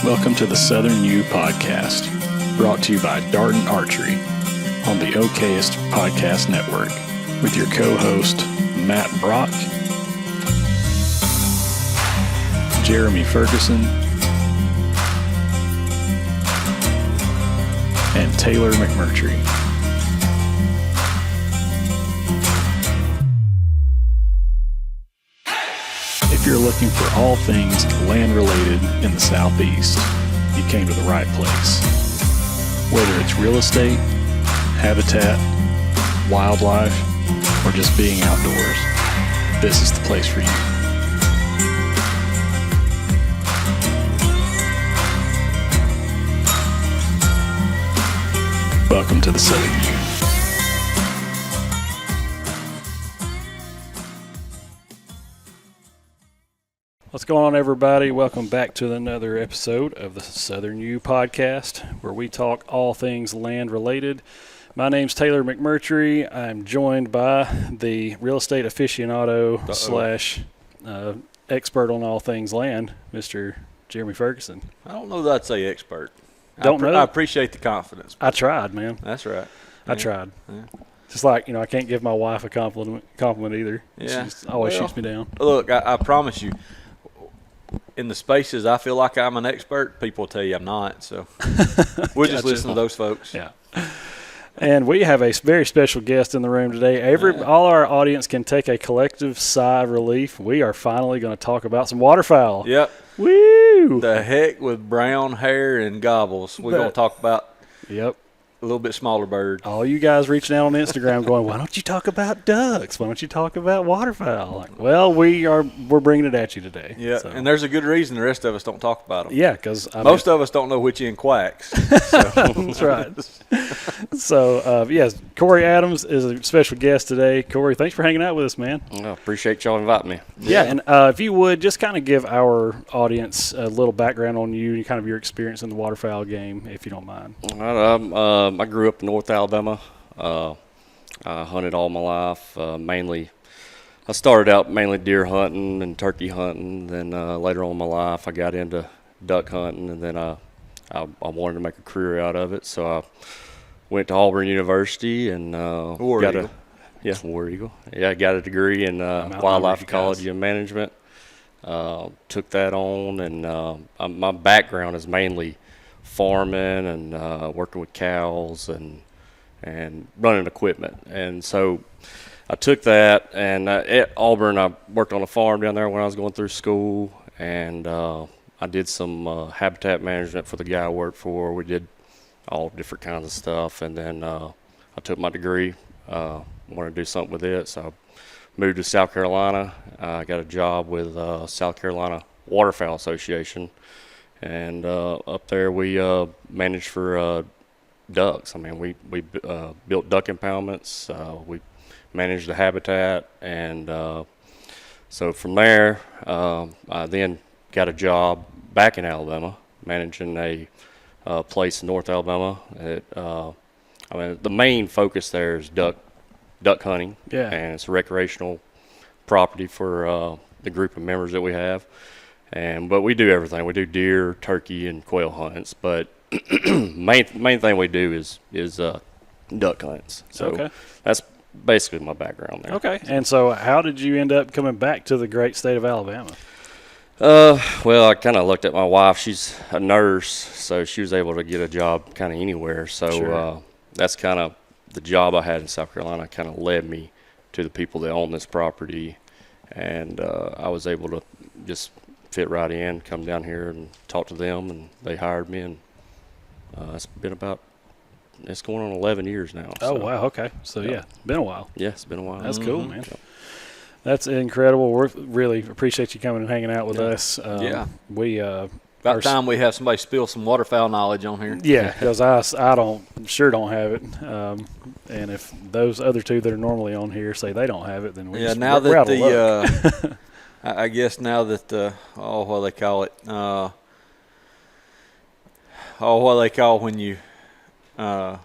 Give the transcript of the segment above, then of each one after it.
Welcome to the Southern U Podcast, brought to you by Darden Archery on the OKest Podcast Network, with your co-host, Matt Brock, Jeremy Ferguson, and Taylor McMurtry. If you're looking for all things land-related in the Southeast, you came to the right place. Whether it's real estate, habitat, wildlife, or just being outdoors, this is the place for you. Welcome to the Southern U. What's going on, everybody? Welcome back to another episode of the Southern U Podcast, where we talk all things land related. My name's Taylor McMurtry. I'm joined by the real estate aficionado / expert on all things land, Mr. Jeremy Ferguson. I don't know that I'd say expert. I appreciate the confidence. I tried, man. That's right. I tried. Yeah. Just like, I can't give my wife a compliment either. Yeah. She always shoots me down. Look, I promise you, in the spaces I feel like I'm an expert, people will tell you I'm not. So we'll just listen to those folks. Yeah. And we have a very special guest in the room today. All our audience can take a collective sigh of relief. We are finally going to talk about some waterfowl. Yep. Woo! The heck with brown hair and gobbles. We're going to talk about a little bit smaller bird. All you guys reaching out on Instagram going, why don't you talk about ducks? Why don't you talk about waterfowl? Like, well, we're bringing it at you today. Yeah, so. And there's a good reason the rest of us don't talk about them. Yeah, because most of us don't know which end quacks. So. That's right. So, yes, Corey Adams is a special guest today. Corey, thanks for hanging out with us, man. I appreciate y'all inviting me. Yeah, and if you would, just kind of give our audience a little background on you and kind of your experience in the waterfowl game, if you don't mind. I grew up in North Alabama. I hunted all my life. I started out mainly deer hunting and turkey hunting. Then later on in my life, I got into duck hunting, and then I wanted to make a career out of it. So I went to Auburn University and War Eagle. Yeah, I got a degree in wildlife ecology and management. Took that on, and my background is mainly farming and working with cows and running equipment. And so I took that, and at Auburn I worked on a farm down there when I was going through school, and I did some habitat management for the guy I worked for. We did all different kinds of stuff, and then I took my degree, wanted to do something with it, so I moved to South Carolina. I got a job with South Carolina Waterfowl Association. And up there we managed for ducks. I mean, we built duck impoundments. We managed the habitat, and so from there, I then got a job back in Alabama, managing a place in North Alabama. The main focus there is duck hunting, and it's a recreational property for the group of members that we have. But we do everything. We do deer, turkey, and quail hunts. But main thing we do is duck hunts. So that's basically my background there. Okay. And so how did you end up coming back to the great state of Alabama? Well, I kind of looked at my wife. She's a nurse, so she was able to get a job kind of anywhere. So that's kind of the job I had in South Carolina kind of led me to the people that own this property. And I was able to just fit right in, come down here and talk to them, and they hired me, and it's going on 11 years now. Oh, wow, okay. So, been a while. Yeah, it's been a while. That's cool, man. Yep. That's incredible. We really appreciate you coming and hanging out with us. About time we have somebody spill some waterfowl knowledge on here. Yeah, because I don't have it. And if those other two that are normally on here say they don't have it, then we're out of luck. I guess now that what they call it, what they call when you, I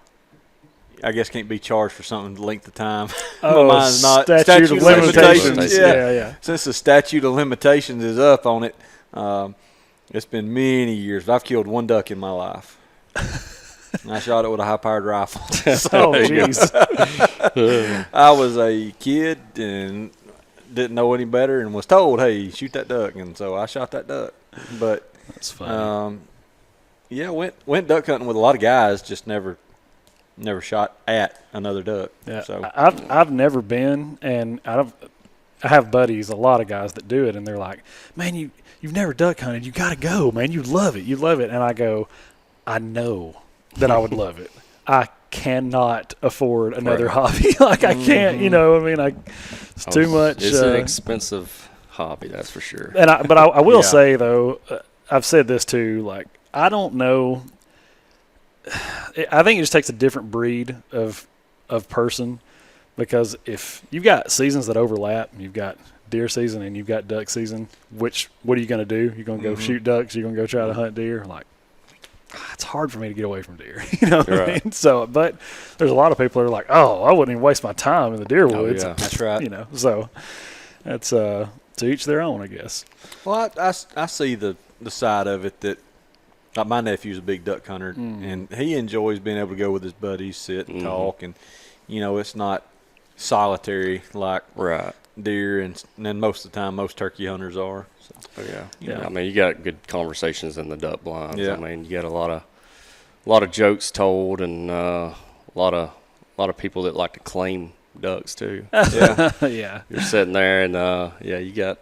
guess can't be charged for something the length of time. Oh, mine's not statute of limitations. Yeah. Since the statute of limitations is up on it, It's been many years. I've killed one duck in my life. And I shot it with a high-powered rifle. Oh, jeez. I was a kid and didn't know any better and was told, hey, shoot that duck. And so I shot that duck. But that's funny. yeah, went duck hunting with a lot of guys, just never shot at another duck. Yeah, so I've never been, and I have buddies, a lot of guys that do it, and they're like, man, you've never duck hunted. You got to go, man. You'd love it. You'd love it. And I go, I know that I would love it. I cannot afford another hobby. Like, I can't, you know, I mean, it's too much. It's an expensive hobby, that's for sure. But I will say, though, I've said this too, like, I don't know. I think it just takes a different breed of person, because if you've got seasons that overlap, you've got deer season and you've got duck season, what are you going to do? You're going to go shoot ducks? You're going to go try to hunt deer? Like, it's hard for me to get away from deer, you know what I mean? So, but there's a lot of people that are like, oh, I wouldn't even waste my time in the deer woods. Oh, yeah. That's right. You know, so that's to each their own, I guess. Well, I see the side of it that, like, my nephew's a big duck hunter, and he enjoys being able to go with his buddies, sit and talk, and, you know, it's not solitary like deer, and then most of the time most turkey hunters are. So. Yeah. I mean, you got good conversations in the duck blinds. Yeah. I mean, you got a lot of jokes told, and a lot of people that like to claim ducks too. Yeah. Yeah. You're sitting there, and you got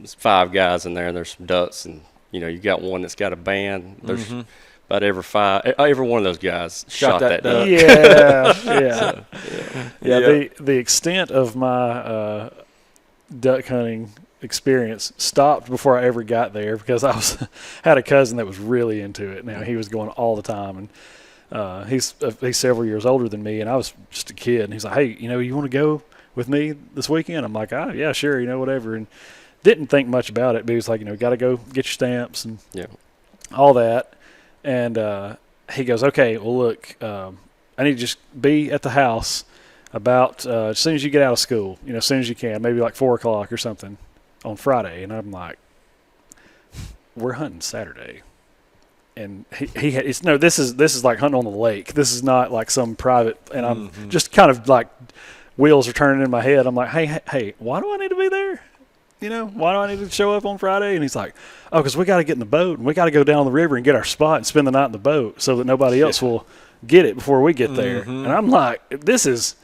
5 guys in there, and there's some ducks, and you know, you got one that's got a band. There's about every one of those guys shot that duck. Yeah. Yeah. The extent of my duck hunting experience stopped before I ever got there, because I had a cousin that was really into it. Now, he was going all the time, and he's several years older than me, and I was just a kid. And he's like, hey, you know, you want to go with me this weekend? I'm like, oh yeah, sure, you know, whatever. And didn't think much about it, but he was like, you know, got to go get your stamps and all that. And he goes, okay, well, look, I need to just be at the house about as soon as you get out of school, you know, as soon as you can, maybe like 4 o'clock or something on Friday. And I'm like, we're hunting Saturday. And this is like hunting on the lake. This is not like some private, and I'm just kind of like wheels are turning in my head. I'm like, hey, why do I need to be there? You know, why do I need to show up on Friday? And he's like, oh, because we got to get in the boat, and we got to go down the river and get our spot and spend the night in the boat so that nobody else will get it before we get there. And I'm like, this is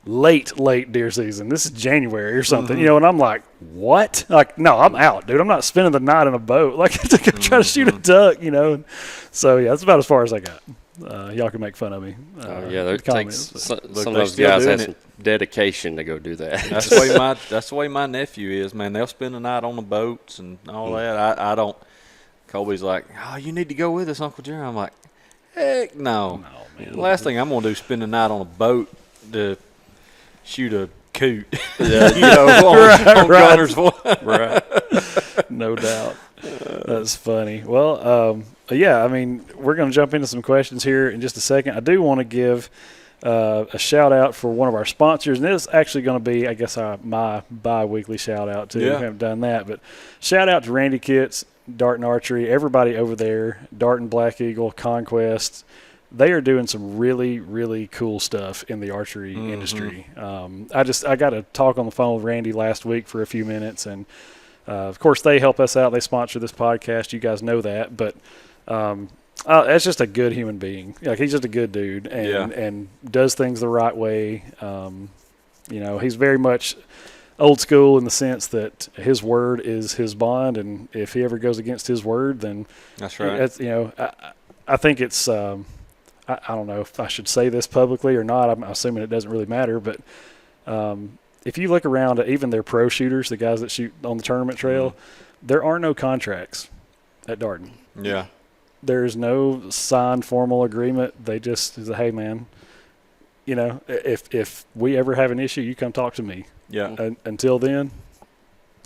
late deer season. This is January or something, you know, and I'm like, what? Like, no, I'm out, dude. I'm not spending the night in a boat, like, to go try to shoot a duck, you know. So, yeah, that's about as far as I got. Y'all can make fun of me. There takes some of those guys have some dedication to go do that. That's the way my nephew is, man. They'll spend the night on the boats and all that. I don't. Colby's like, oh, you need to go with us, Uncle Jerry. I'm like, heck no. No, man. The last thing I'm gonna do is spend the night on a boat to shoot a coot. Yeah, you know, on Gunner's one. Right. No doubt. That's funny. Well, yeah, I mean, we're going to jump into some questions here in just a second. I do want to give a shout-out for one of our sponsors, and this is actually going to be, I guess, my bi-weekly shout-out, too. Yeah. We haven't done that, but shout-out to Randy Kitts, Dart and Archery, everybody over there, Dart and Black Eagle, Conquest. They are doing some really, really cool stuff in the archery industry. I got to talk on the phone with Randy last week for a few minutes, and of course, they help us out. They sponsor this podcast. You guys know that. But that's just a good human being. Like, he's just a good dude and does things the right way. You know, he's very much old school in the sense that his word is his bond, and if he ever goes against his word, then that's right. You know, I think it's I don't know if I should say this publicly or not. I'm assuming it doesn't really matter, but if you look around at even their pro shooters, the guys that shoot on the tournament trail, there are no contracts at Darden. Yeah. There's no signed formal agreement. They just say, hey, man, you know, if we ever have an issue, you come talk to me. Yeah. Until then,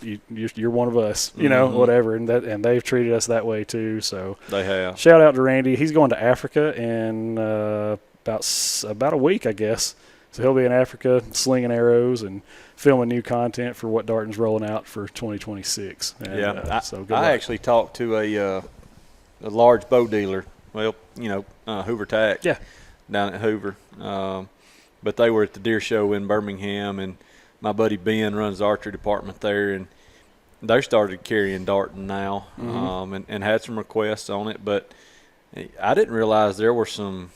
you're one of us, you know, whatever. And they've treated us that way too. So they have. Shout out to Randy. He's going to Africa in about a week, I guess. So he'll be in Africa slinging arrows and filming new content for what Darton's rolling out for 2026. And, so good I actually talked to a large bow dealer. Well, Hoover Tack. Yeah. Down at Hoover. But they were at the deer show in Birmingham, and my buddy Ben runs the archery department there, and they started carrying Darton now, and had some requests on it. But I didn't realize there were some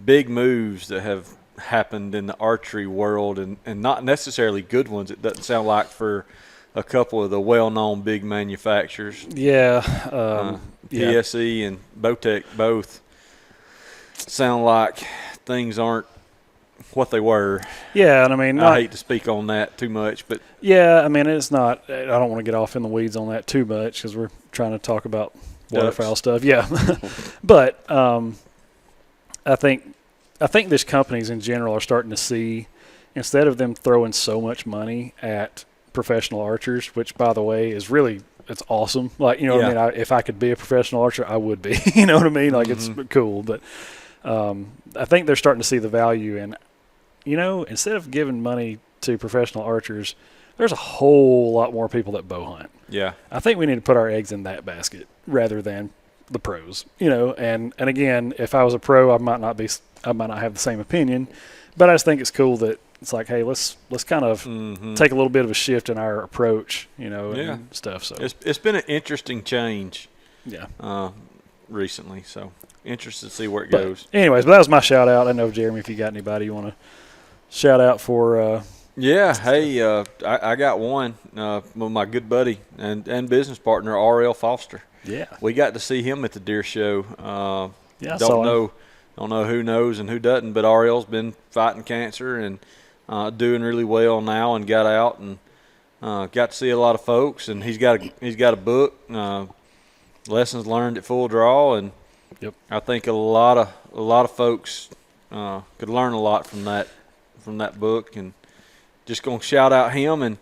big moves that have happened in the archery world, and not necessarily good ones. It doesn't sound like for a couple of the well-known big manufacturers. Yeah. PSE and Bowtech both sound like things aren't what they were. Yeah, and I mean, I hate to speak on that too much, but yeah, I mean, it's not. I don't want to get off in the weeds on that too much because we're trying to talk about waterfowl stuff. Yeah, but I think these companies in general are starting to see, instead of them throwing so much money at professional archers, which by the way is really, it's awesome. Like, what I mean? If I could be a professional archer, I would be. You know what I mean? Like, it's cool. But I think they're starting to see the value in, instead of giving money to professional archers, there's a whole lot more people that bow hunt. Yeah. I think we need to put our eggs in that basket rather than the pros. And again, if I was a pro, I might not have the same opinion, but I just think it's cool that it's like, hey, let's kind of take a little bit of a shift in our approach, and stuff. So it's been an interesting change. Yeah. Recently, so interested to see where it goes. Anyways, but that was my shout out. I know, Jeremy, if you got anybody you want to shout out for. Hey, I got one with my good buddy and business partner, R.L. Foster. Yeah, we got to see him at the deer show. Don't know who knows and who doesn't, but R.L.'s been fighting cancer and doing really well now, and got out and got to see a lot of folks. And he's got a book, Lessons Learned at Full Draw, and I think a lot of folks could learn a lot from that book. And just gonna shout out him and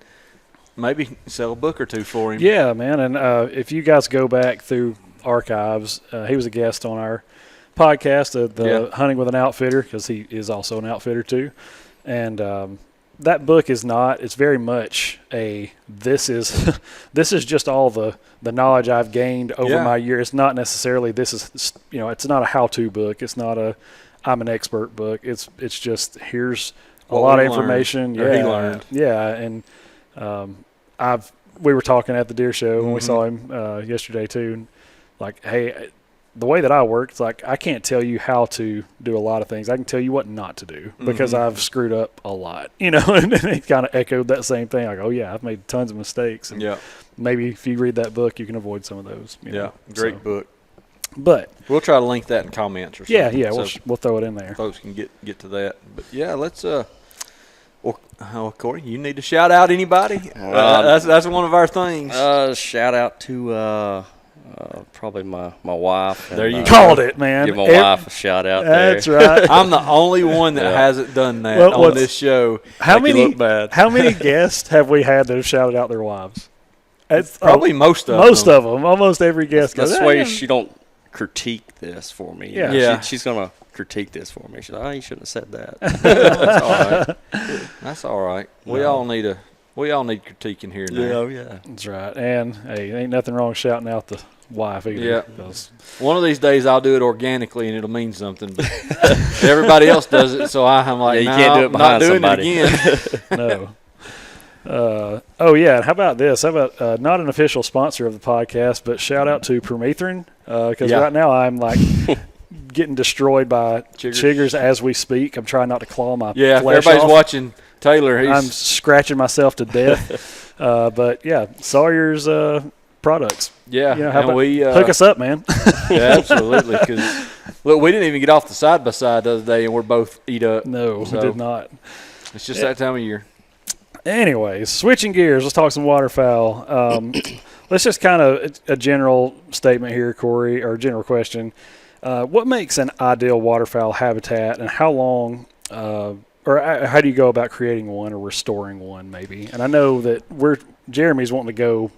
maybe sell a book or two for him. Yeah, man. And if you guys go back through archives, he was a guest on our podcast, the Hunting with an Outfitter, because he is also an outfitter too. And that book is not. It's very much this is just all the knowledge I've gained over my year. It's not necessarily it's not a how-to book. It's not I'm an expert book. It's just here's a lot of information. He learned. Yeah, and we were talking at the deer show when we saw him yesterday too. And like, hey, the way that I work, it's like I can't tell you how to do a lot of things. I can tell you what not to do because I've screwed up a lot, and he kind of echoed that same thing. Like, oh yeah, I've made tons of mistakes. And maybe if you read that book, you can avoid some of those. Great book. But we'll try to link that in comments or something. Yeah, so we'll throw it in there. Folks can get to that. But yeah, let's. Corey, you need to shout out anybody. That's one of our things. Shout out to probably my wife. There you called it, man. Give my wife a shout out. That's right. I'm the only one that hasn't done that on this show. How many guests have we had that have shouted out their wives? It's probably most of them. Almost every guest goes. That's why she don't critique this for me. Yeah. She's gonna critique this for me. She's like, you shouldn't have said that. That's all right. That's all right. We all need critiquing here now. Yeah. That's right. And hey, ain't nothing wrong with shouting out the wife either. Yeah. One of these days I'll do it organically and it'll mean something. But everybody else does it, so I'm like, you can't do it behind not doing somebody. it again. No. How about this? How about not an official sponsor of the podcast, but shout out to Permethrin, because right now I'm like getting destroyed by chiggers as we speak. I'm trying not to claw my flesh everybody's off. Watching Taylor. I'm scratching myself to death. But yeah, Sawyer's products. Yeah, how about hook us up, man. Yeah, absolutely. Because look, we didn't even get off the side by side the other day, and we're both eat up. No, we did not. It's just that time of year. Anyways, switching gears, let's talk some waterfowl. Let's just kind of a general statement here, Corey, or a general question. What makes an ideal waterfowl habitat, and how long, or how do you go about creating one or restoring one, maybe? And I know that Jeremy's wanting to go.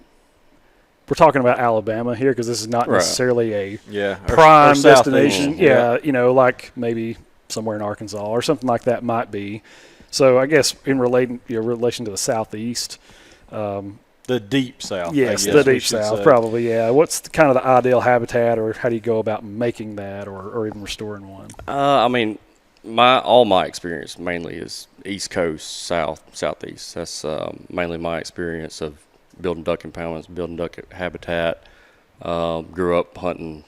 We're talking about Alabama here because this is not necessarily a prime destination. Yeah, like maybe somewhere in Arkansas or something like that might be. So I guess in relation to the Southeast, the deep South. Yes, the deep South, probably, yeah. What's kind of the ideal habitat, or how do you go about making that or even restoring one? I mean, all my experience mainly is East Coast, Southeast. That's mainly my experience of building duck impoundments, building duck habitat. Grew up hunting,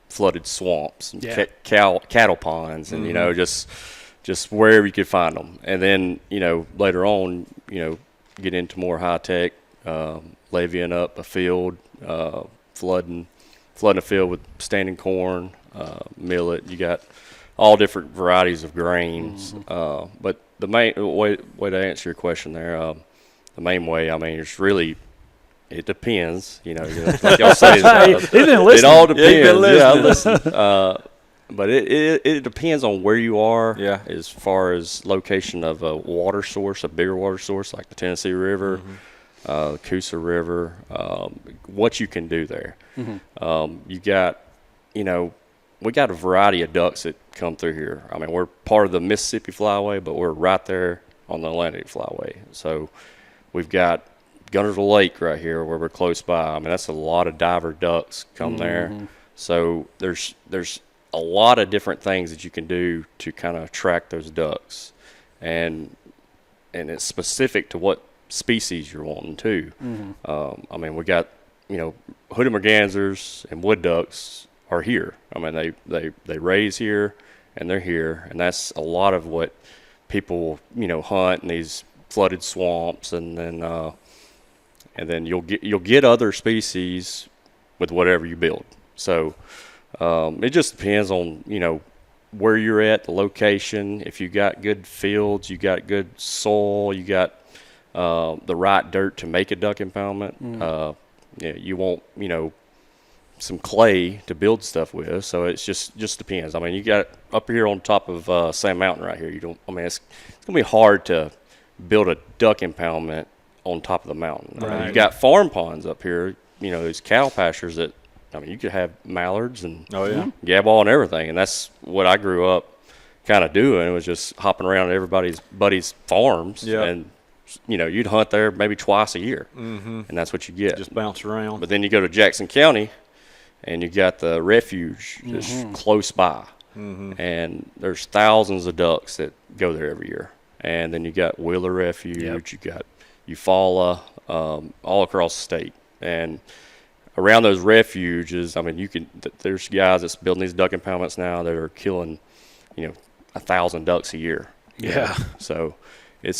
flooded swamps and cattle ponds and, just wherever you could find them. And then, later on, get into more high tech, levying up a field, flooding a field with standing corn, millet. You got all different varieties of grains. But the main way to answer your question there, the main way, I mean, it's really, it depends. Like y'all say, it all depends. Yeah, listen. But it depends on where you are, as far as location of a water source, a bigger water source like the Tennessee River, the Coosa River, what you can do there. You got, we got a variety of ducks that come through here. I mean, we're part of the Mississippi Flyway, but we're right there on the Atlantic Flyway. So we've got Guntersville Lake right here where we're close by. I mean, that's a lot of diver ducks come there. So there's a lot of different things that you can do to kind of attract those ducks, and it's specific to what species you're wanting too. I mean, we got hooded mergansers and wood ducks are here. I mean, they raise here and they're here, and that's a lot of what people hunt in these flooded swamps, and then you'll get other species with whatever you build. So. It just depends on, where you're at, the location. If you got good fields, you got good soil, you got the right dirt to make a duck impoundment. You want, some clay to build stuff with. So it's just depends. I mean, you got up here on top of Sand Mountain right here. It's gonna be hard to build a duck impoundment on top of the mountain. Right. I mean, you got farm ponds up here. These cattle pastures that. I mean, you could have mallards and gabball and everything, and that's what I grew up kind of doing. It was just hopping around at everybody's buddies' farms, and you'd hunt there maybe twice a year, and that's what you get. Just bounce around. But then you go to Jackson County, and you got the refuge just close by, and there's thousands of ducks that go there every year. And then you got Wheeler Refuge, you got Eufaula, all across the state, and around those refuges, I mean, there's guys that's building these duck impoundments now that are killing, 1,000 ducks a year. Yeah. So it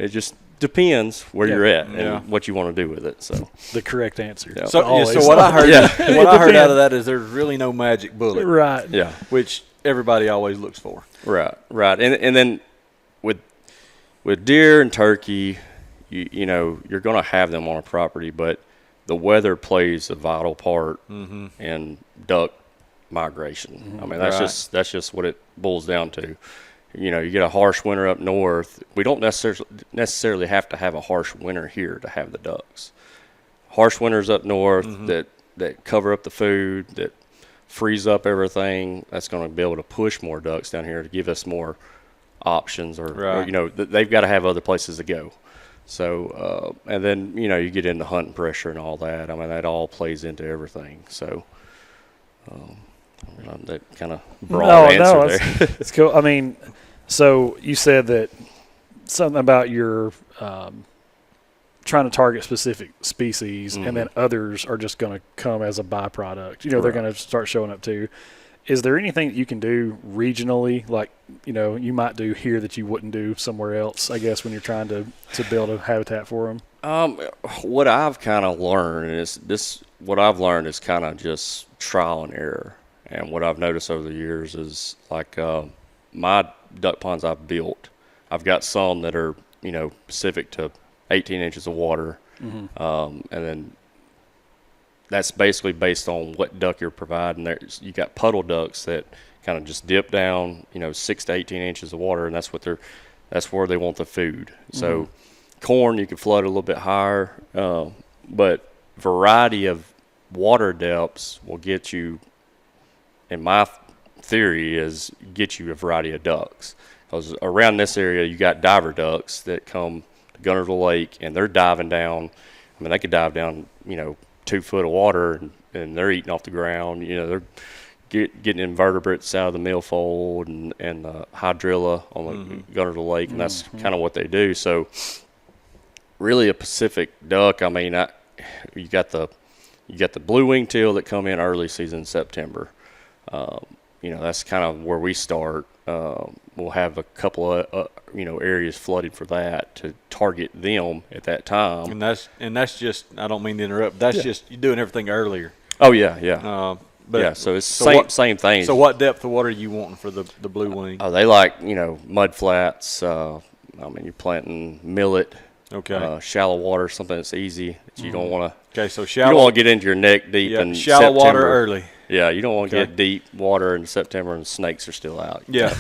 just depends where you're at and what you want to do with it. So the correct answer. Yeah. So what I heard, what I heard out of that is there's really no magic bullet. Right. Yeah. Which everybody always looks for. Right. And then with deer and turkey, you're going to have them on a property, but the weather plays a vital part in duck migration. I mean, that's just what it boils down to. You get a harsh winter up north. We don't necessarily have to have a harsh winter here to have the ducks. Harsh winters up north that cover up the food, that freeze up everything. That's going to be able to push more ducks down here to give us more options, or they've got to have other places to go. So, and then, you get into hunting pressure and all that. I mean, that all plays into everything. So, that kind of broad answer there. It's cool. I mean, so you said that something about your trying to target specific species, and then others are just going to come as a byproduct. They're going to start showing up too. Is there anything that you can do regionally, like, you might do here that you wouldn't do somewhere else, I guess, when you're trying to build a habitat for them? What I've kind of learned is kind of just trial and error. And what I've noticed over the years is, like, my duck ponds I've built, I've got some that are, specific to 18 inches of water. And then that's basically based on what duck you're providing. You got puddle ducks that kind of just dip down, 6 to 18 inches of water, and that's where they want the food. So corn, you can flood a little bit higher, but variety of water depths will get you, in my theory is get you a variety of ducks. Because around this area, you got diver ducks that come to Gunnersville Lake, and they're diving down. I mean, they could dive down, 2 foot of water, and they're eating off the ground. They're getting invertebrates out of the milfold and the hydrilla on the Gunnersville Lake, and that's kind of what they do. So, really, a Pacific duck. I mean, you got the blue wing teal that come in early season September. That's kind of where we start. We'll have a couple of areas flooded for that to target them at that time. And that's just, I don't mean to interrupt. That's just you're doing everything earlier. Oh yeah. So it's same thing. So what depth of water are you wanting for the blue wing? Oh, they like mud flats. You're planting millet. Okay. Shallow water, something that's easy that you don't want to. Okay, so shallow. You don't want to get into your neck deep in shallow September. water early. Yeah, you don't want to get deep water in September and snakes are still out. Yeah.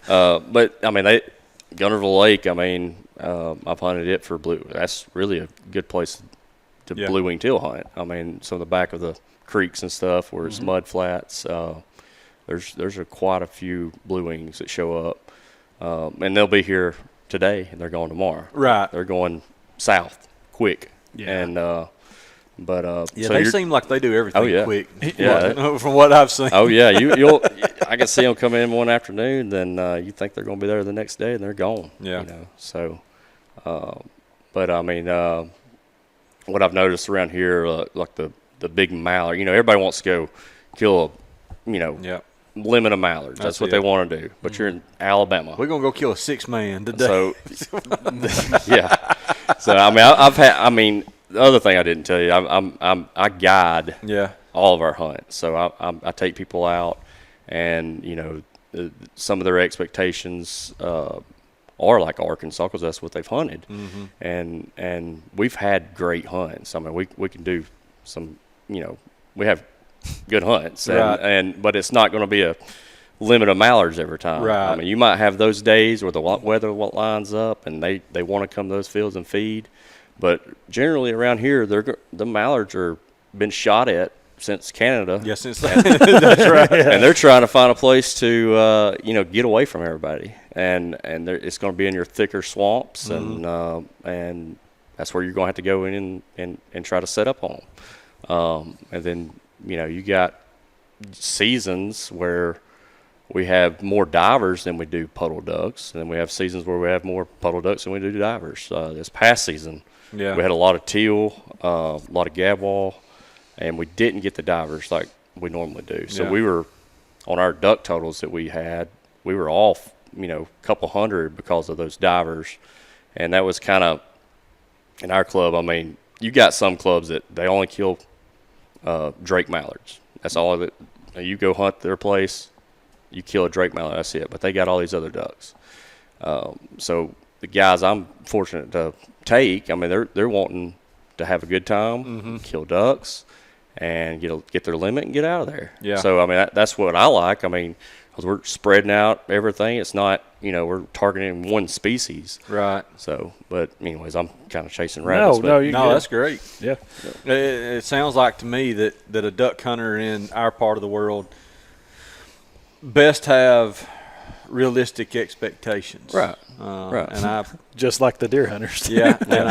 But I mean, Gunnersville Lake. I mean, I've hunted it for blue. That's really a good place to blue wing teal hunt. I mean, some of the back of the creeks and stuff where it's mud flats. There's quite a few blue wings that show up, and they'll be here today and they're going tomorrow. Right. They're going south quick. Yeah. And so they seem like they do everything quick. Yeah. From what I've seen. Oh yeah, you'll. I can see them come in one afternoon, then you think they're going to be there the next day, and they're gone. Yeah. So, but I mean, what I've noticed around here, like the big mallard. Everybody wants to go kill limit of mallards. That's what they want to do. But you're in Alabama. We're gonna go kill a 6-man today. So, yeah. So I mean, the other thing I didn't tell you, I guide all of our hunts. So I take people out, and some of their expectations are like Arkansas because that's what they've hunted, and we've had great hunts. I mean, we can do some, we have good hunts, but it's not going to be a limit of mallards every time. Right. I mean, you might have those days where the weather lines up and they want to come to those fields and feed, but generally around here, the mallards are been shot at since Canada. Yeah, since that's right. And they're trying to find a place to get away from everybody, and it's going to be in your thicker swamps, and that's where you're going to have to go in and try to set up on them. And then you got seasons where we have more divers than we do puddle ducks, and then we have seasons where we have more puddle ducks than we do divers. This past season, we had a lot of teal, a lot of gadwall, and we didn't get the divers like we normally do. So we were on our duck totals that we were off, a couple hundred because of those divers, and that was kind of in our club. I mean, you got some clubs that they only kill drake mallards. That's all of it. You go hunt their place, you kill a drake mallard, that's it. But they got all these other ducks. So the guys I'm fortunate to take, I mean, they're wanting to have a good time, kill ducks, and get their limit and get out of there. Yeah. So I mean, that's what I like. I mean, because we're spreading out everything. It's not, we're targeting one species. Right. So, but anyways, I'm kind of chasing rabbits. No, that's great. Yeah. It sounds like to me that a duck hunter in our part of the world best have realistic expectations. Right. Right. And I just like the deer hunters. Yeah. And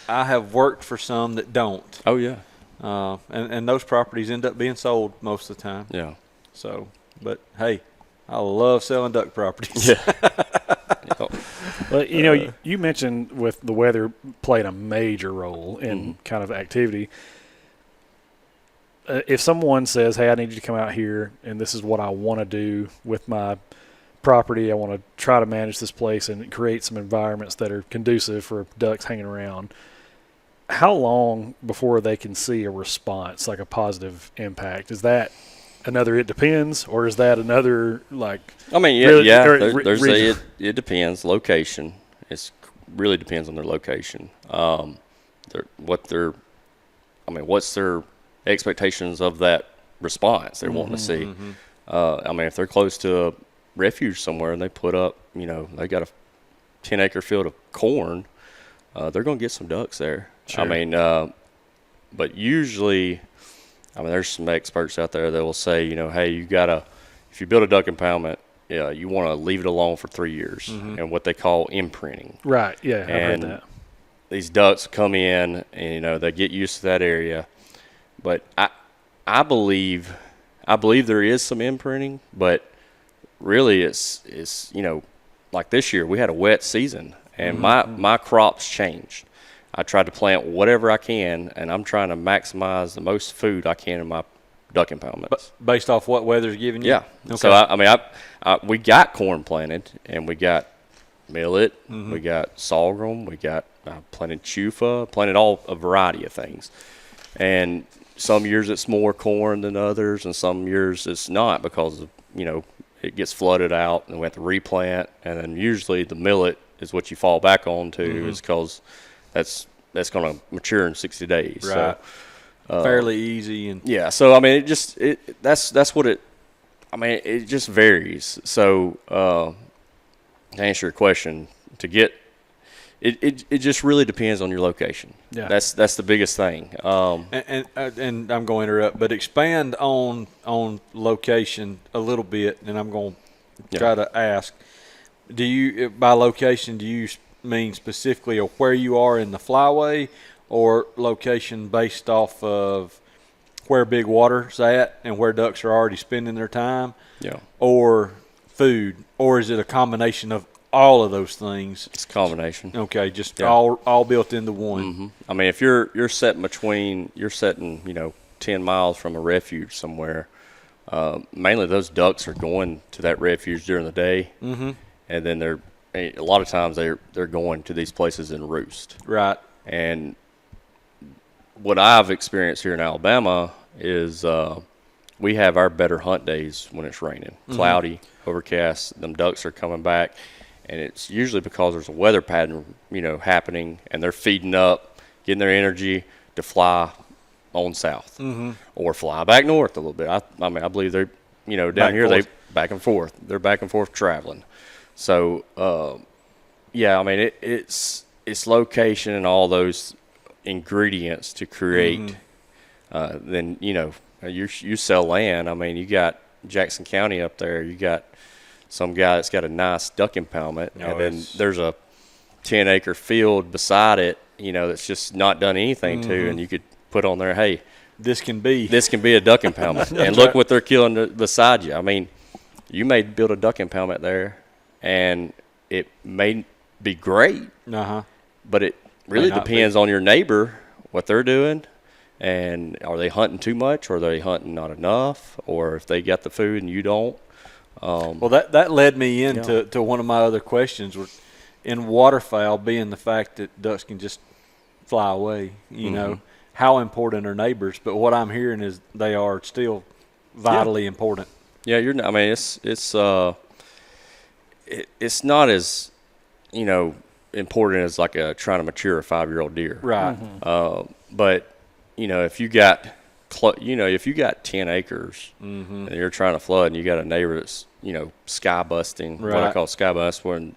I have worked for some that don't. Oh yeah. And those properties end up being sold most of the time. Yeah. So, but hey, I love selling duck properties. Yeah. Well, you mentioned with the weather playing a major role in kind of activity. If someone says, hey, I need you to come out here and this is what I want to do with my property, I want to try to manage this place and create some environments that are conducive for ducks hanging around, how long before they can see a response, like a positive impact? Is that another it depends, or is that another like? I mean, it depends. Location. It really depends on their location. What's their expectations of that response they're wanting to see. I mean, if they're close to a refuge somewhere and they put up, they got a 10-acre field of corn, they're going to get some ducks there. Sure. I mean, but usually, I mean, there's some experts out there that will say, hey, you gotta if you build a duck impoundment, you want to leave it alone for 3 years, and what they call imprinting. Right. Yeah, I've heard that. These ducks come in, and they get used to that area. But I believe there is some imprinting, but really it's like this year we had a wet season, and my crops changed. I tried to plant whatever I can, and I'm trying to maximize the most food I can in my duck impoundments. Based off what weather's giving you? Yeah. Okay. So we got corn planted, and we got millet, we got sorghum, we got planted chufa, planted a variety of things. And some years it's more corn than others, and some years it's not because it gets flooded out and we have to replant. And then usually the millet is what you fall back on to, is because that's going to mature in 60 days. Right. So, fairly easy. And yeah. So that's what it. It just varies. So to answer your question, it just really depends on your location. Yeah. That's the biggest thing. And I'm going to interrupt, but expand on location a little bit, and I'm going to try to ask. By location, do you mean specifically of where you are in the flyway, or location based off of where big water's at and where ducks are already spending their time? Yeah. Or food, or is it a combination of all of those things? It's a combination. Okay, just all built into one. If you're setting 10 miles from a refuge somewhere, mainly those ducks are going to that refuge during the day, and then a lot of times they're going to these places in roost. Right. And what I've experienced here in Alabama is we have our better hunt days when it's raining, cloudy, overcast. Them ducks are coming back, and it's usually because there's a weather pattern, happening, and they're feeding up, getting their energy to fly on south or fly back north a little bit. I believe they're, down here they back and forth. They're back and forth traveling. So, it's location and all those ingredients to create. Then you sell land. You got Jackson County up there. You got some guy that's got a nice duck impoundment, and then there's a 10-acre field beside it, that's just not done anything to, and you could put on there, hey, this can be a duck impoundment, and look what they're killing beside you. You may build a duck impoundment there, and it may be great, but it really depends on your neighbor, what they're doing, and are they hunting too much, or are they hunting not enough, or if they got the food and you don't. Well, that led me into one of my other questions, in waterfowl, being the fact that ducks can just fly away. How important are neighbors? But what I'm hearing is they are still vitally important. Yeah, it's not as important as like trying to mature a 5-year-old deer, right? But if you got 10 acres and you're trying to flood, and you got a neighbor that's sky busting, what I call sky bust, when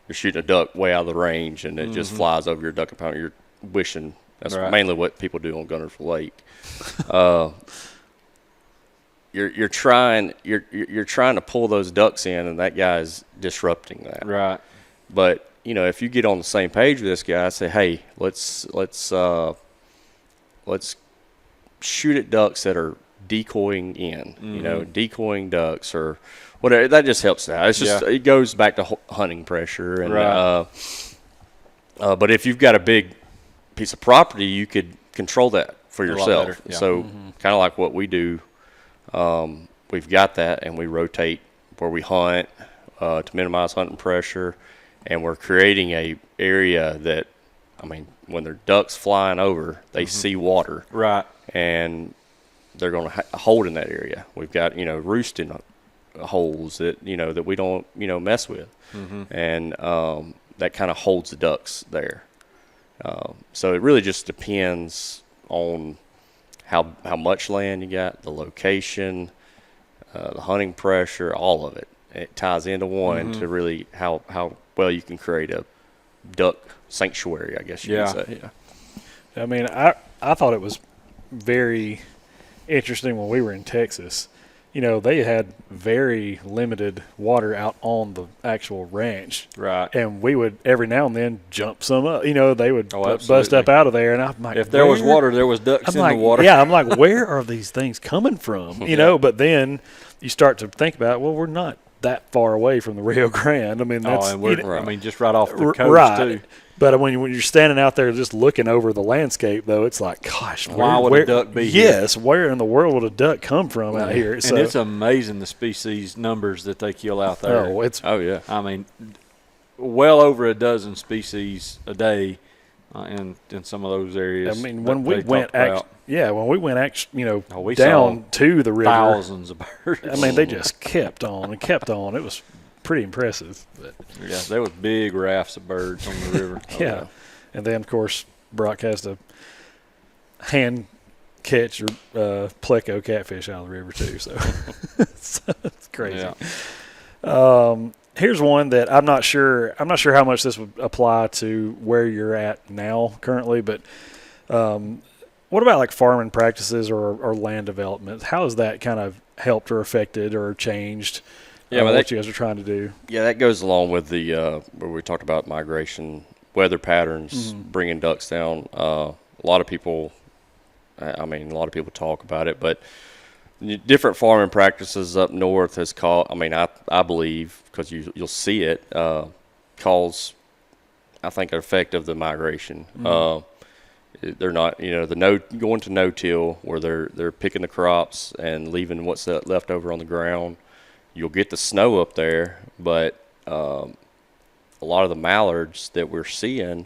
you're shooting a duck way out of the range and it just flies over your duck impoundment, you're wishing. That's mainly what people do on Guntersville Lake. You're trying to pull those ducks in, and that guy's disrupting that. Right. But if you get on the same page with this guy, say, hey, let's shoot at ducks that are decoying in, decoying ducks or whatever. That just helps out. It's just it goes back to hunting pressure, and but if you've got a big piece of property, you could control that for yourself. So kind of like what we do, we've got that, and we rotate where we hunt to minimize hunting pressure, and we're creating a area that, when their ducks flying over, they see water, right, and they're going to hold in that area. We've got roosting holes that that we don't mess with, and that kind of holds the ducks there. So it really just depends on how much land you got, the location, the hunting pressure, all of it. It ties into one to really how well you can create a duck sanctuary, I guess you could say. Yeah. I thought it was very interesting when we were in Texas. they had very limited water out on the actual ranch. Right. And we would every now and then jump some up. They would bust absolutely. up out of there. And I'm like, if there was water, there was ducks in the water. Yeah, I'm like, where are these things coming from? But then you start to think about, well, we're not that far away from the Rio Grande. I mean, that's just right off the coast right. too. But when you're standing out there just looking over the landscape, though, it's like, gosh, why would a duck be here? Yes, where in the world would a duck come from out here? And it's amazing the species numbers that they kill out there. Oh yeah. I mean, well over a dozen species a day in some of those areas. I mean, when we went down to the river, thousands of birds. I mean, they just kept on and kept on. It was pretty impressive. But yeah, there was big rafts of birds on the river. Yeah. And then, of course, Brock has to hand catch or pleco catfish out of the river too. So, so it's crazy. Yeah. Here's one that I'm not sure how much this would apply to where you're at now currently, but what about like farming practices or land development? How has that kind of helped or affected or changed what you guys are trying to do? Yeah, that goes along with the where we talked about migration, weather patterns, bringing ducks down. A lot of people talk about it, but different farming practices up north has caused, I believe, because you'll see it, cause, I think, an effect of the migration. They're not, going to no-till where they're picking the crops and leaving what's left over on the ground. You'll get the snow up there, but a lot of the mallards that we're seeing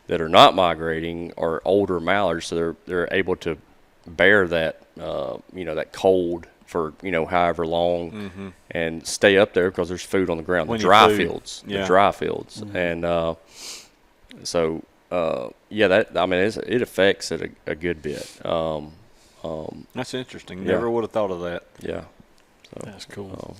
that are not migrating are older mallards, so they're able to bear that that cold for however long and stay up there because there's food on the ground. The dry fields, and it affects it a good bit. That's interesting. Never would have thought of that. Yeah. So, that's cool.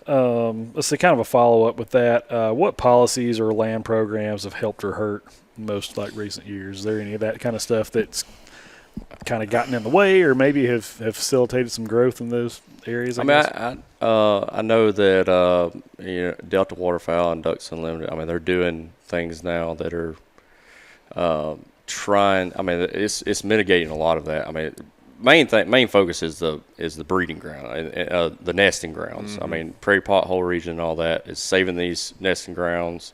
Let's see, kind of a follow-up with that. What policies or land programs have helped or hurt most recent years? Is there any of that kind of stuff that's kind of gotten in the way or maybe have facilitated some growth in those areas? I know that Delta Waterfowl and Ducks Unlimited, they're doing things now that are trying. It's mitigating a lot of that. Main focus is the breeding ground, the nesting grounds. Prairie pothole region and all that is saving these nesting grounds.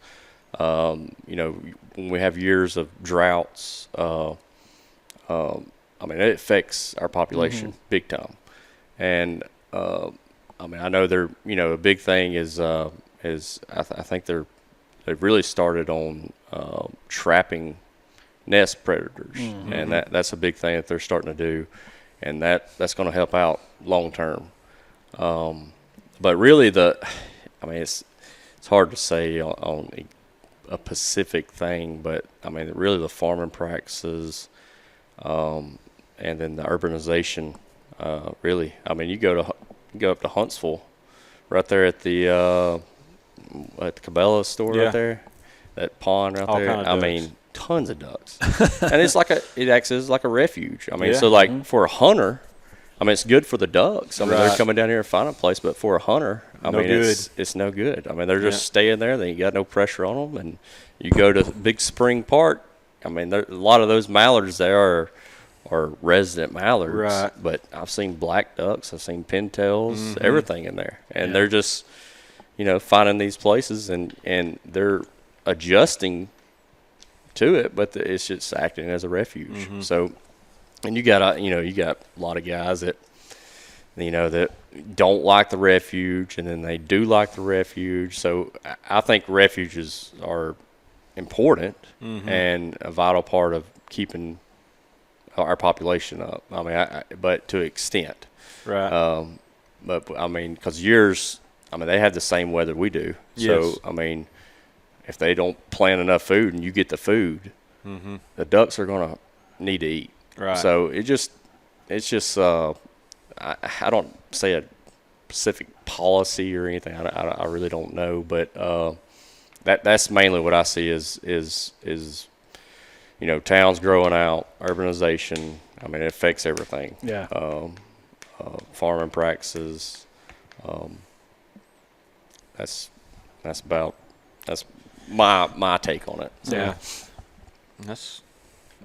When we have years of droughts, it affects our population big time. And I know they're a big thing is I think they've really started on trapping nest predators, and that's a big thing that they're starting to do. And that's going to help out long term. But really, it's hard to say on a specific thing, but really the farming practices, and then the urbanization. Really, you go up to Huntsville, right there at the Cabela store right there, that pond right all there. Kind of tons of ducks, and it acts as like a refuge. So for a hunter, it's good for the ducks. They're coming down here and finding a place, but for a hunter, it's no good. They're just staying there. They ain't got no pressure on them. And you go to Big Spring Park. A lot of those mallards there are resident mallards. Right. But I've seen black ducks. I've seen pintails. Everything in there, and they're just finding these places and they're adjusting to it, but it's just acting as a refuge. So, and you got a lot of guys that that don't like the refuge, and then they do like the refuge. So I think refuges are important and a vital part of keeping our population up. But to an extent, right? But because yours, they have the same weather we do. Yes. So if they don't plant enough food and you get the food, the ducks are going to need to eat. Right. So it's just I don't say a specific policy or anything. I really don't know, but that's mainly what I see is towns growing out, urbanization. It affects everything. Yeah. farming practices. That's my take on it. So. Yeah, that's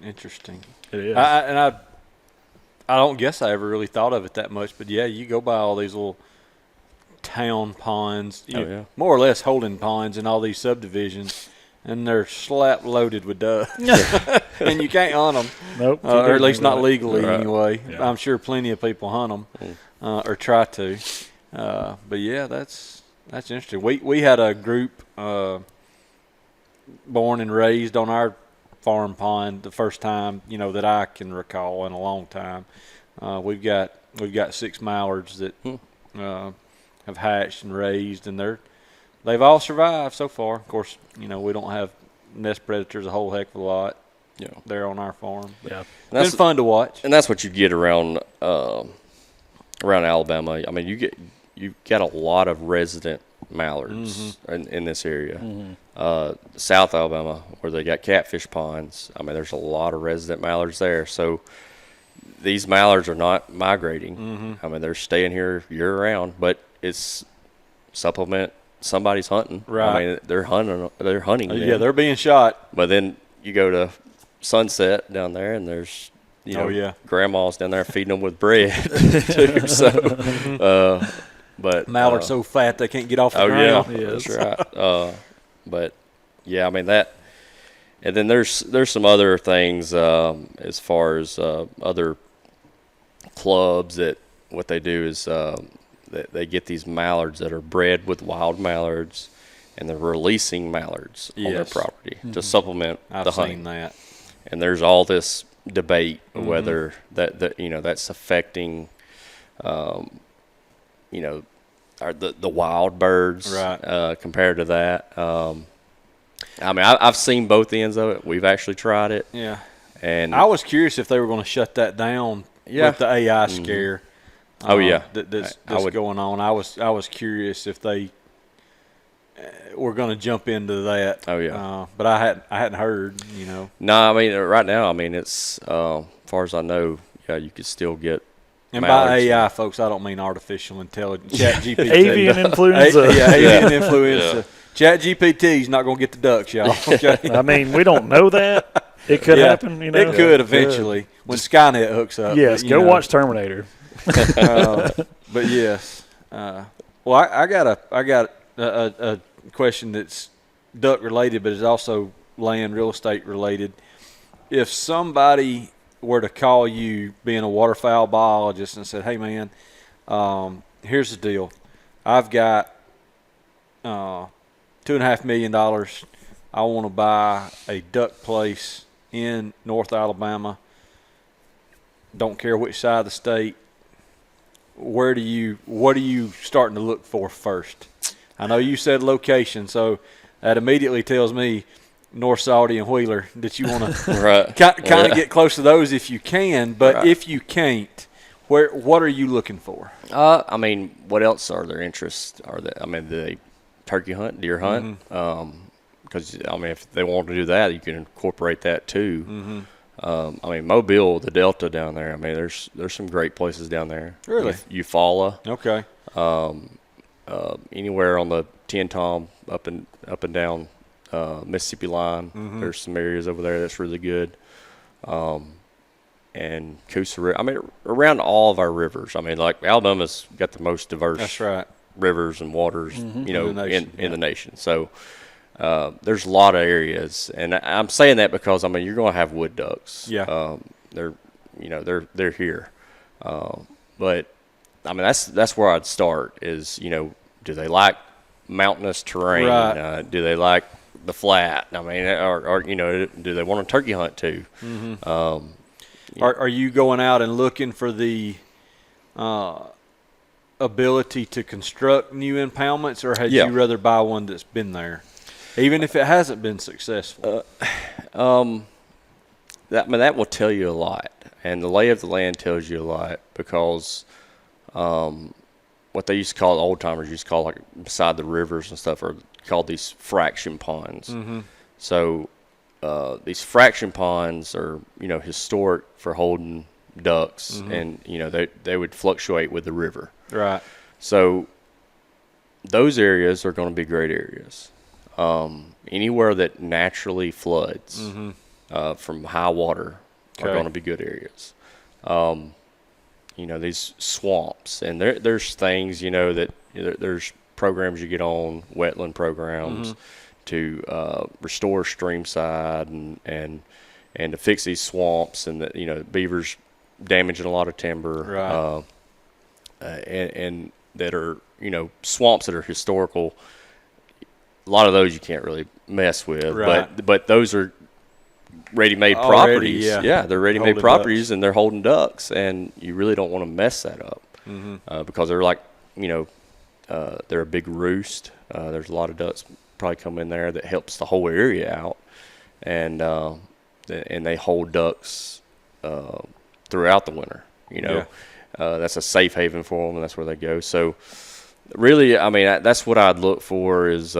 interesting. It is. I don't guess I ever really thought of it that much, but yeah, you go by all these little town ponds, more or less holding ponds in all these subdivisions, and they're slap loaded with ducks, and you can't hunt them. Nope. Or at least not legally right. anyway. Yeah. I'm sure plenty of people hunt them or try to. But yeah, that's interesting. We had a group born and raised on our farm pond the first time that I can recall in a long time. We've got 6 mallards that have hatched and raised, and they've all survived so far. Of course, we don't have nest predators a whole heck of a lot. There on our farm. Yeah, it's been fun to watch. And that's what you get around Alabama. I mean, you get a lot of resident mallards in this area. South Alabama, where they got catfish ponds, I mean, there's a lot of resident mallards there. So these mallards are not migrating. I mean, they're staying here year round, but it's supplement somebody's hunting. Right. I mean, they're hunting. Yeah, they're being shot. But then you go to Sunset down there, and there's grandmas down there feeding them with bread too. So, but mallards so fat they can't get off the ground. Yeah, that's right. But yeah, I mean that. And then there's some other things as far as other clubs that what they do is they get these mallards that are bred with wild mallards, and they're releasing mallards on their property to supplement the hunting. I've seen that. And there's all this debate whether that's affecting, are the wild birds compared to that. I mean, I've seen both ends of it. We've actually tried it. Yeah. And I was curious if they were going to shut that down with the AI scare. That's going on. I was curious if they were going to jump into that. But I hadn't heard. No, I mean right now, I mean it's as far as I know, you could still get. And by AI, folks, I don't mean artificial intelligence. ChatGPT. Avian influenza. Avian influenza. ChatGPT's not going to get the ducks, y'all. Okay? I mean, we don't know that. It could happen. It could eventually when Skynet hooks up. Yes, go watch Terminator. But yes. Well, I got a question that's duck related, but it's also land real estate related. If somebody were to call you, being a waterfowl biologist, and said, "Hey, man, here's the deal. I've got $2.5 million. I want to buy a duck place in North Alabama. Don't care which side of the state. What are you starting to look for first?" I know you said location, so that immediately tells me North Saudi and Wheeler that you want to kind of get close to those if you can. But if you can't, what are you looking for? I mean, what else are their interests? I mean, do they turkey hunt, deer hunt? Because I mean, if they want to do that, you can incorporate that too. I mean, Mobile, the Delta down there. I mean, there's some great places down there. Really, Eufaula. Okay. Anywhere on the Tom up and down Mississippi line. There's some areas over there that's really good. And Coosa River. I mean, around all of our rivers. I mean, like Alabama's got the most diverse rivers and waters, in the nation. So there's a lot of areas, and I'm saying that because I mean you're going to have wood ducks. Yeah. They're here, but I mean that's where I'd start. Is do they like mountainous terrain? Right. Do they like the flat? I mean, or do they want to turkey hunt too? Are you going out and looking for the ability to construct new impoundments, or had you rather buy one that's been there, even if it hasn't been successful? That will tell you a lot, and the lay of the land tells you a lot because what they used to call, the old timers used to call, like beside the rivers and stuff, are called these fraction ponds. So these fraction ponds are historic for holding ducks, and they would fluctuate with the river. Right. So those areas are going to be great areas. Anywhere that naturally floods from high water are going to be good areas. These swamps, and there's things, that there's programs you get on, wetland programs to restore stream side and to fix these swamps, and beavers damaging a lot of timber, right. and that are swamps that are historical. A lot of those you can't really mess with, right. but those are ready-made properties. Yeah, they're ready-made properties, and they're holding ducks, and you really don't want to mess that up because they're like, they're a big roost. There's a lot of ducks probably come in there that helps the whole area out, and they hold ducks throughout the winter. That's a safe haven for them, and that's where they go. So really, I mean, that's what I'd look for is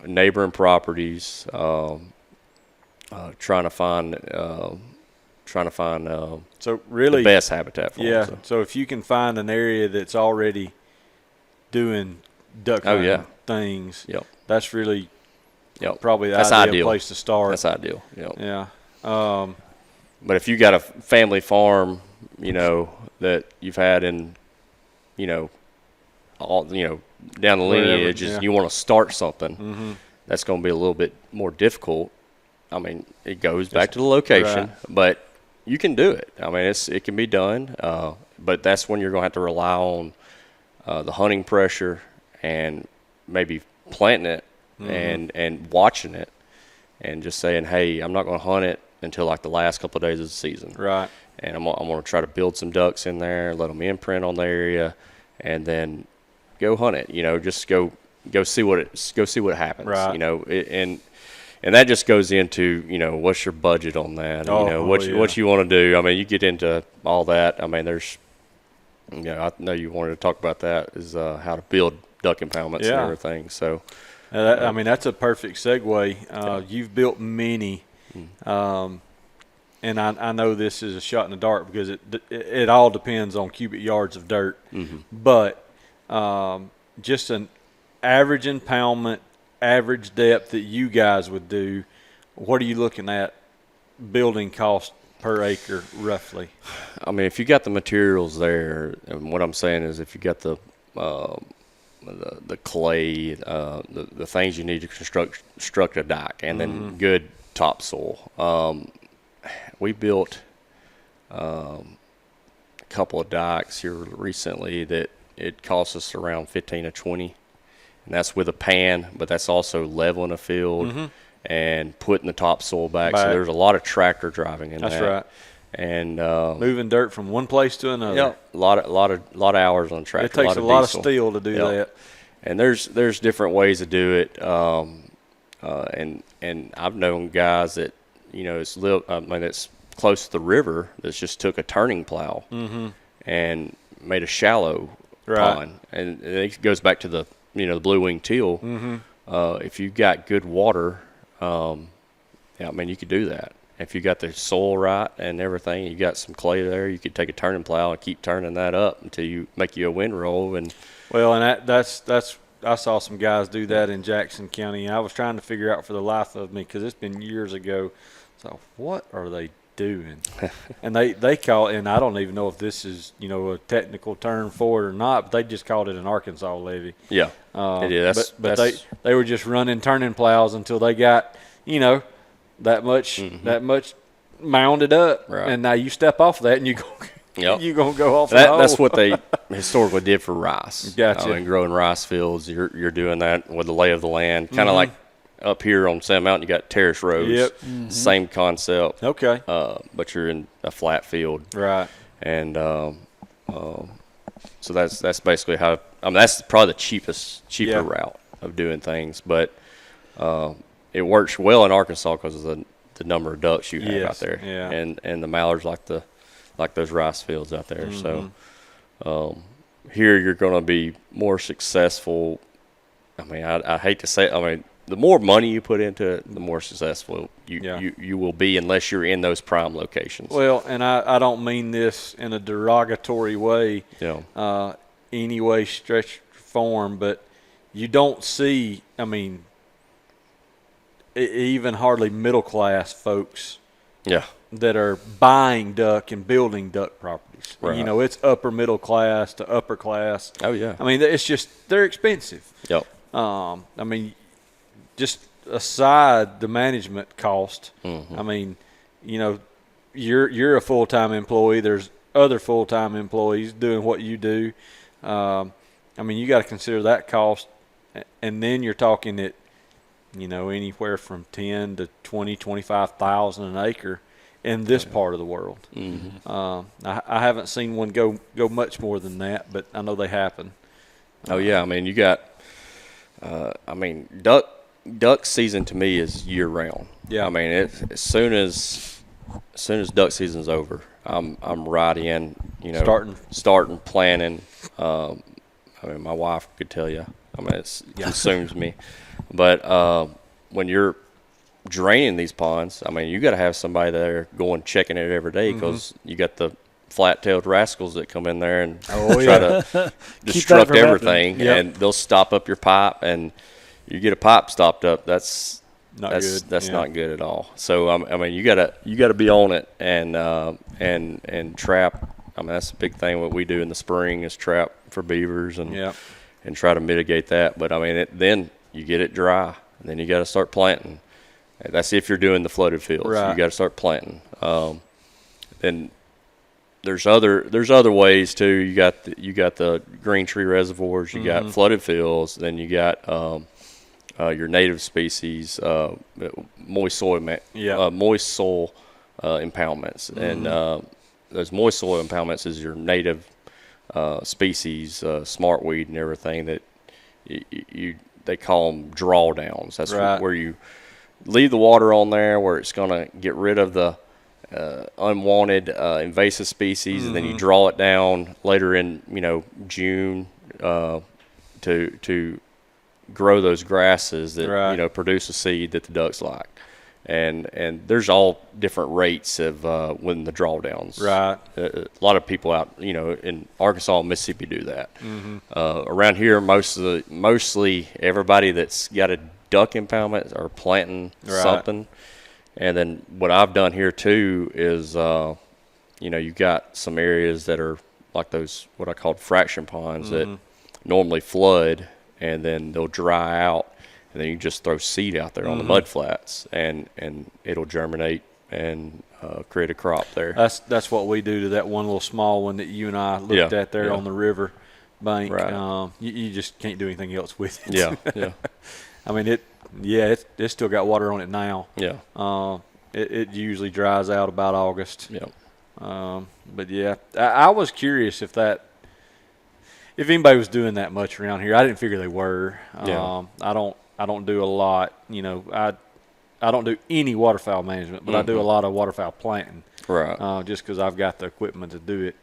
neighboring properties, trying to find so really the best habitat for them. Yeah. So if you can find an area that's already doing duck hunting things, that's really probably the ideal place to start. That's ideal. Yeah. But if you got a family farm, that you've had in, all down the lineage, you want to start something, that's going to be a little bit more difficult. I mean, it goes back to the location, but you can do it. I mean, it can be done, but that's when you're going to have to rely on the hunting pressure and maybe planting it and watching it and just saying, hey, I'm not going to hunt it until like the last couple of days of the season. Right. And I'm going to try to build some ducks in there, let them imprint on the area, and then go hunt it. Just go see what happens. Right. And that just goes into what's your budget on that? What you want to do. I mean, you get into all that. I mean, there's I know you wanted to talk about that is how to build duck impoundments and everything. So I mean, that's a perfect segue. You've built many. And I know this is a shot in the dark because it all depends on cubic yards of dirt. But just an average impoundment, average depth that you guys would do, what are you looking at building cost per acre roughly? I mean, if you got the materials there, and what I'm saying is if you got the clay, the things you need to construct a dock, and then good topsoil. We built a couple of docks here recently that it cost us around 15 to 20, and that's with a pan, but that's also leveling a field and putting the topsoil back. So there's a lot of tractor driving in that. That's right. And moving dirt from one place to another. Yeah, a lot of hours on tractor. It takes a lot of steel to do that. And there's different ways to do it. And I've known guys that it's close to the river that's just took a turning plow and made a shallow pond. And it goes back to the the blue-winged teal. If you've got good water, you could do that. If you got the soil right and everything, you got some clay there, you could take a turning plow and keep turning that up until you make you a windrow. And that's I saw some guys do that in Jackson County, and I was trying to figure out for the life of me because it's been years ago. So what are they doing? And they call it, and I don't even know if this is a technical term for it or not, but they just called it an Arkansas levee. Yeah, it is. But they were just running turning plows until they got that much mounded up, and now you step off of that and you gonna go off. That's what they historically did for rice. Gotcha. And growing rice fields, you're doing that with the lay of the land, kind of like up here on Sand Mountain. You got terrace rows. Yep. Same concept. Okay. But you're in a flat field. Right. And so that's basically how. That's probably the cheaper route of doing things, but it works well in Arkansas because of the number of ducks you have out there, and the mallards like those rice fields out there. So here you're going to be more successful. I mean, I hate to say it. I mean, the more money you put into it, the more successful you will be, unless you're in those prime locations. Well, and I don't mean this in a derogatory way, any way, stretch, form, but you don't see, I mean, even hardly middle class folks that are buying duck and building duck properties. Right. You know, it's upper middle class to upper class. Oh, yeah. I mean, it's just, they're expensive. Yep. I mean, just aside the management cost, I mean, you know, you're a full-time employee. There's other full-time employees doing what you do. I mean, you got to consider that cost, and then you're talking at, you know, anywhere from 10 to 20, 25,000 an acre in this part of the world. I haven't seen one go much more than that, but I know they happen. Oh yeah, I mean, you got, I mean, duck season to me is year round. Yeah, I mean, as soon as duck season's over, I'm right in. You know, starting planning. I mean, my wife could tell you. I mean, it consumes me. But when you're draining these ponds, I mean, you got to have somebody there going checking it every day, because you got the flat-tailed rascals that come in there and try to destruct everything, and they'll stop up your pipe, and you get a pipe stopped up. That's not good. That's not good at all. So I mean, you gotta be on it and trap. I mean, that's the big thing. What we do in the spring is trap for beavers and try to mitigate that. But I mean, then you get it dry, and then you got to start planting. That's if you're doing the flooded fields. Right. You got to start planting. Then there's other ways too. You got the green tree reservoirs. You got flooded fields. Then you got your native species, moist soil impoundments, and those moist soil impoundments is your native species, smartweed and everything that they call them drawdowns. That's where you leave the water on there, where it's going to get rid of the unwanted invasive species, and then you draw it down later in June to grow those grasses that produce a seed that the ducks like. And there's all different rates of when the drawdowns. Right. A lot of people out in Arkansas and Mississippi do that. Around here, mostly everybody that's got a duck impoundment are planting something. And then what I've done here too is you've got some areas that are like those what I call fraction ponds that normally flood, and then they'll dry out. And then you just throw seed out there on the mud flats, and it'll germinate and create a crop there. That's what we do to that one little small one that you and I looked at there on the river bank. Right. You just can't do anything else with it. Yeah. I mean, it's still got water on it now. Yeah. It usually dries out about August. Yeah. But yeah, I was curious if anybody was doing that much around here. I didn't figure they were. Yeah. I don't do a lot. I don't do any waterfowl management, but I do a lot of waterfowl planting. Right. Just because I've got the equipment to do it,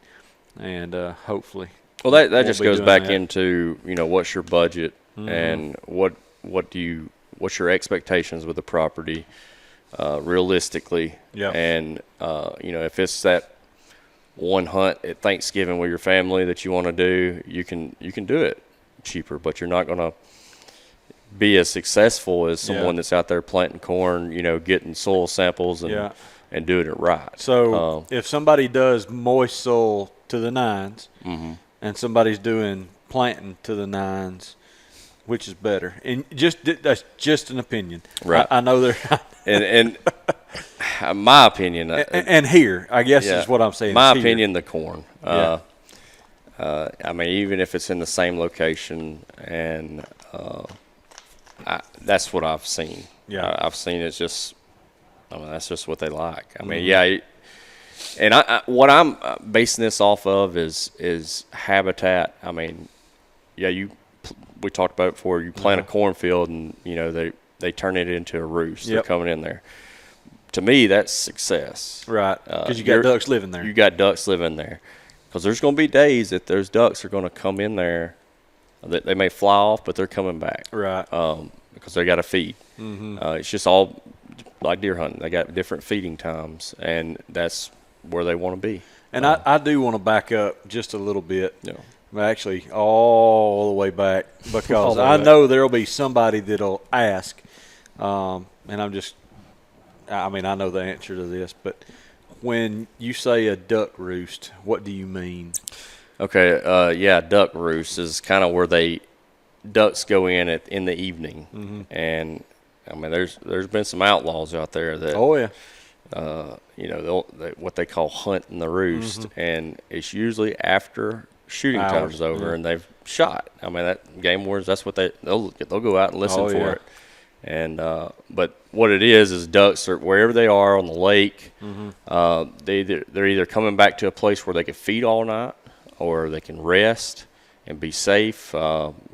and hopefully. Well, that just goes back into what's your budget and what's your expectations with the property, realistically. Yeah. And if it's that one hunt at Thanksgiving with your family that you want to do, you can do it cheaper, but you're not going to be as successful as someone that's out there planting corn, getting soil samples and doing it right. So if somebody does moist soil to the nines and somebody's doing planting to the nines, which is better? And that's just an opinion. Right. I know they're and my opinion, and here, I guess is what I'm saying. My opinion, the corn. I mean, even if it's in the same location, and that's what I've seen. Yeah, I've seen it's just. I mean, that's just what they like. I mean, and what I'm basing this off of is habitat. I mean, we talked about it before. You plant a cornfield, and they turn it into a roost. They're coming in there. To me, that's success. Right, because you got ducks living there. You got ducks living there. Because there's going to be days that those ducks are going to come in there. They may fly off, but they're coming back. Right. because they got to feed. It's just all like deer hunting. They got different feeding times, and that's where they want to be. And I do want to back up just a little bit. Yeah. Actually, all the way back, because I know there will be somebody that'll ask, and I know the answer to this, but when you say a duck roost, what do you mean? Okay, duck roost is kind of where ducks go in the evening, and I mean there's been some outlaws out there that what they call hunting the roost, and it's usually after shooting time is over and they've shot. I mean, that game wardens, that's what they'll go out and listen for it. And but what it is ducks are wherever they are on the lake. They're either coming back to a place where they can feed all night, or they can rest and be safe.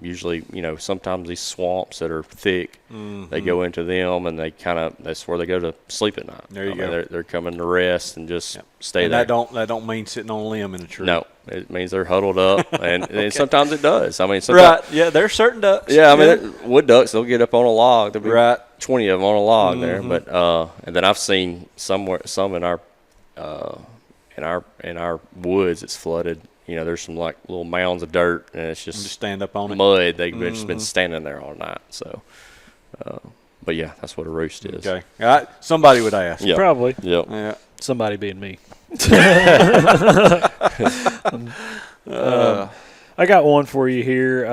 Usually, sometimes these swamps that are thick, they go into them, and that's where they go to sleep at night. There you go. They're coming to rest and just stay there. That don't mean sitting on a limb in a tree. No, it means they're huddled up, and sometimes it does. I mean, there's certain ducks. Yeah, I mean, wood ducks, they'll get up on a log. There'll be 20 of them on a log there. But and then I've seen some in our woods, it's flooded. There's some like little mounds of dirt, and it's just stand up on mud. They've just been standing there all night. So, but yeah, that's what a roost is. Okay, somebody would ask. Yep. Probably. Yep. Yeah. Somebody being me. I got one for you here.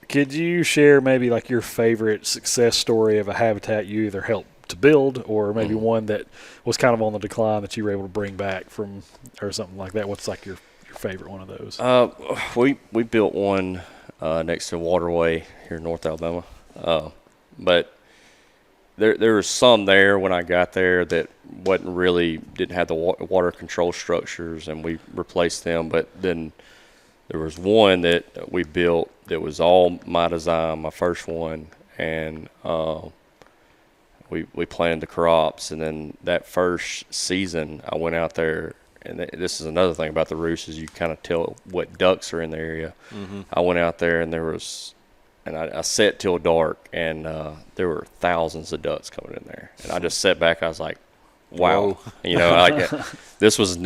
Could you share maybe like your favorite success story of a habitat you either helped to build, or maybe one that was kind of on the decline that you were able to bring back from, or something like that? What's like your favorite one of those? We built one next to Waterway here in North Alabama, but there was some there when I got there that didn't have the water control structures, and we replaced them. But then there was one that we built that was all my design, my first one, and we planted the crops. And then that first season, I went out there. And this is another thing about the roost, is you kind of tell what ducks are in the area. I went out there, and I sat till dark, and there were thousands of ducks coming in there. And I just sat back. I was like, wow. This was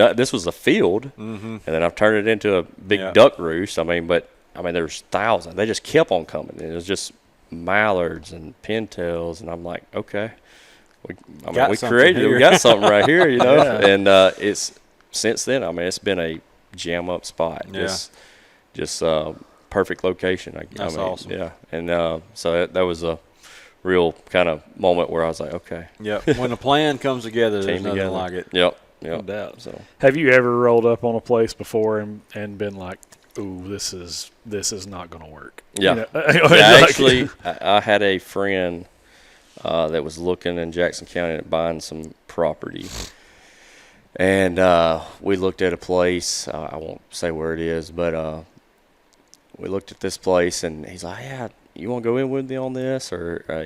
a field, and then I've turned it into a big duck roost. There's thousands. They just kept on coming. And it was just mallards and pintails, and I'm like, we got something right here, And it's since then. It's been a jam up spot. Just perfect location. That's awesome. Yeah, and so that was a real kind of moment where I was like, okay. Yeah, when a plan comes together, there's nothing like it. Yep. No doubt. So, have you ever rolled up on a place before and been like, ooh, this is not going to work? Yeah. Actually, I had a friend that was looking in Jackson County at buying some property. And we looked at a place. I won't say where it is, but we looked at this place, and he's like, "Yeah, you want to go in with me on this, or I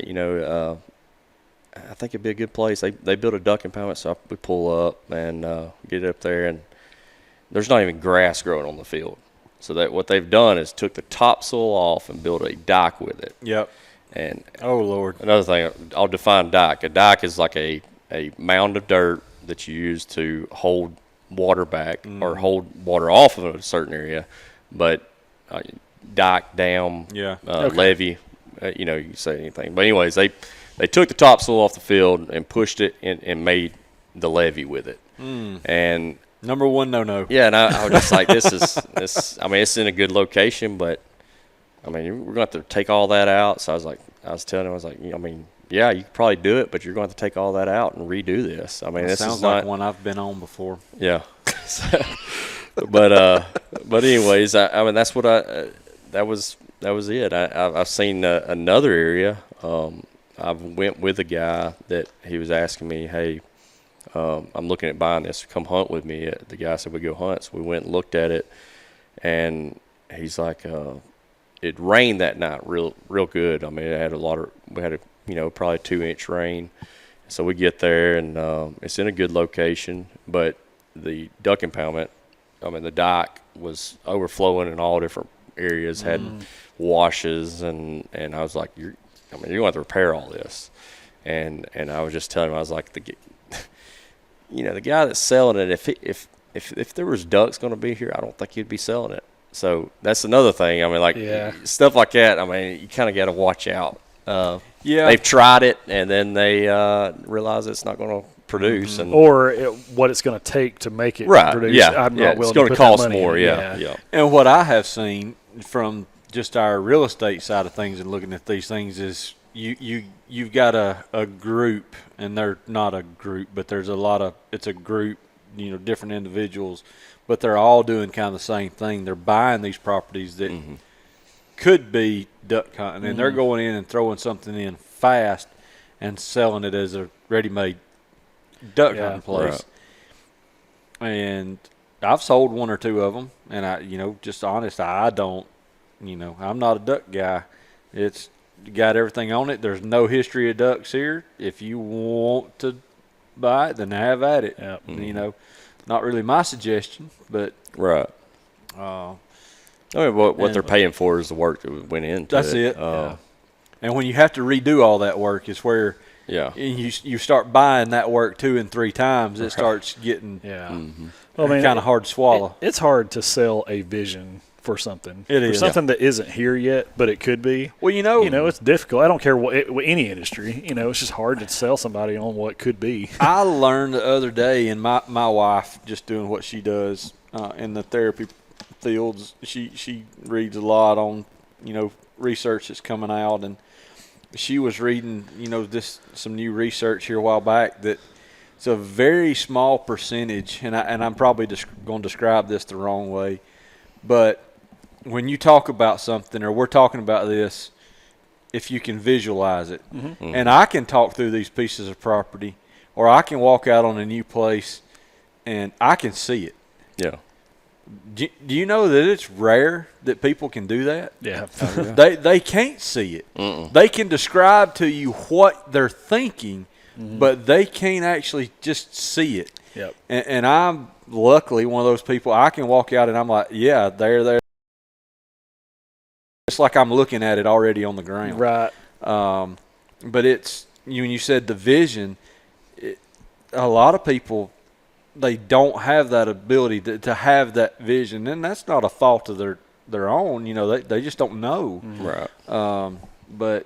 think it'd be a good place." They built a duck impoundment, so we pull up and get up there, and there's not even grass growing on the field. So that what they've done is took the topsoil off and built a dock with it. Yep. And oh Lord, another thing, I'll define dock. A dock is like a mound of dirt that you use to hold water back or hold water off of a certain area, but dock, dam, levee, you can say anything. But anyways, they took the topsoil off the field and pushed it and made the levee with it. And number one no. Yeah, and I was just like, this. It's in a good location, but we're going to have to take all that out. So I was telling him, yeah, you could probably do it, but you're going to have to take all that out and redo this. This sounds like one I've been on before. Yeah. But anyways, that's what that was it. I've seen another area. I went with a guy that he was asking me, hey, I'm looking at buying this. Come hunt with me. The guy said we go hunt. So we went and looked at it, and he's like, it rained that night real good. It had we had probably 2-inch rain. So we get there, and it's in a good location, but the duck impoundment, the dock was overflowing in all different areas, had washes, and I was like, I mean, you're going to have to repair all this. And I was just telling him, I was like, the guy that's selling it, if there was ducks going to be here, I don't think he'd be selling it. So that's another thing. I mean, like stuff like that. I mean, you kind of got to watch out. They've tried it and then they realize it's not going to produce, and what it's going to take to make it produce. Yeah, I'm not willing it's going to to put cost that money more. in. Yeah. And what I have seen from just our real estate side of things and looking at these things is you've got a group, and they're not a group, but it's a group, different individuals, but they're all doing kind of the same thing. They're buying these properties that could be duck hunting, and they're going in and throwing something in fast and selling it as a ready-made duck hunting place. Right. And I've sold one or two of them, and I, just honest, I don't, I'm not a duck guy. It's got everything on it. There's no history of ducks here. If you want to buy it, then have at it. Yep. Not really my suggestion, but right. I mean, what they're paying for is the work that went into it. That's it. And when you have to redo all that work is where you start buying that work 2 and 3 times. It starts getting kind of hard to swallow. It's hard to sell a vision for something. It is. For something that isn't here yet, but it could be. Well, it's difficult. I don't care what any industry. It's just hard to sell somebody on what could be. I learned the other day, and my wife, just doing what she does in the therapy fields, she reads a lot on research that's coming out, and she was reading some new research here a while back that it's a very small percentage, and I'm probably going to describe this the wrong way, but when you talk about something, or we're talking about this, if you can visualize it, and I can talk through these pieces of property, or I can walk out on a new place and I can see it. Yeah. Do you know that it's rare that people can do that? Yeah. They can't see it. They can describe to you what they're thinking, but they can't actually just see it. Yep. And I'm luckily one of those people. I can walk out and I'm like, yeah, there. It's like I'm looking at it already on the ground. Right. But it's when you said the vision, a lot of people, they don't have that ability to have that vision, and that's not a fault of their own. They just don't know. Right. But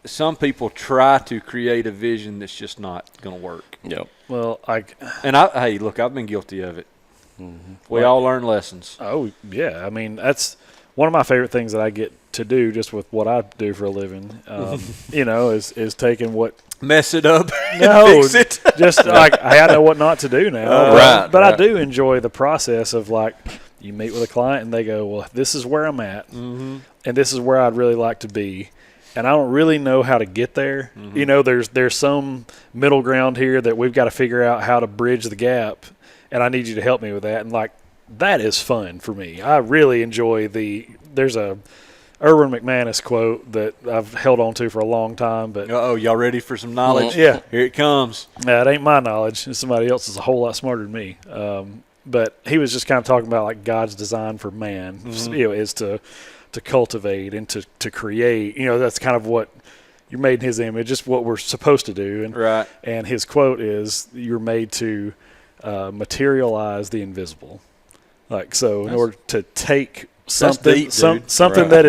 some people try to create a vision that's just not going to work. Yep. Well, hey, look, I've been guilty of it. We all learn lessons. Oh yeah, I mean that's one of my favorite things that I get to do just with what I do for a living. Is taking what. Mess it up. No, fix it. Just like I know what not to do now. But Right. I do enjoy the process of you meet with a client and they go, well, this is where I'm at, and this is where I'd really like to be, and I don't really know how to get there. There's some middle ground here that we've got to figure out how to bridge the gap, and I need you to help me with that. And that is fun for me. I really enjoy there's a Erwin McManus quote that I've held on to for a long time. But y'all ready for some knowledge? Yeah. Here it comes. It ain't my knowledge. It's somebody else's a whole lot smarter than me. But he was just kind of talking about God's design for man, is to cultivate and to create. That's kind of what you're made in his image, just what we're supposed to do. And, right. And his quote is, you're made to materialize the invisible. In order to take something deep, something that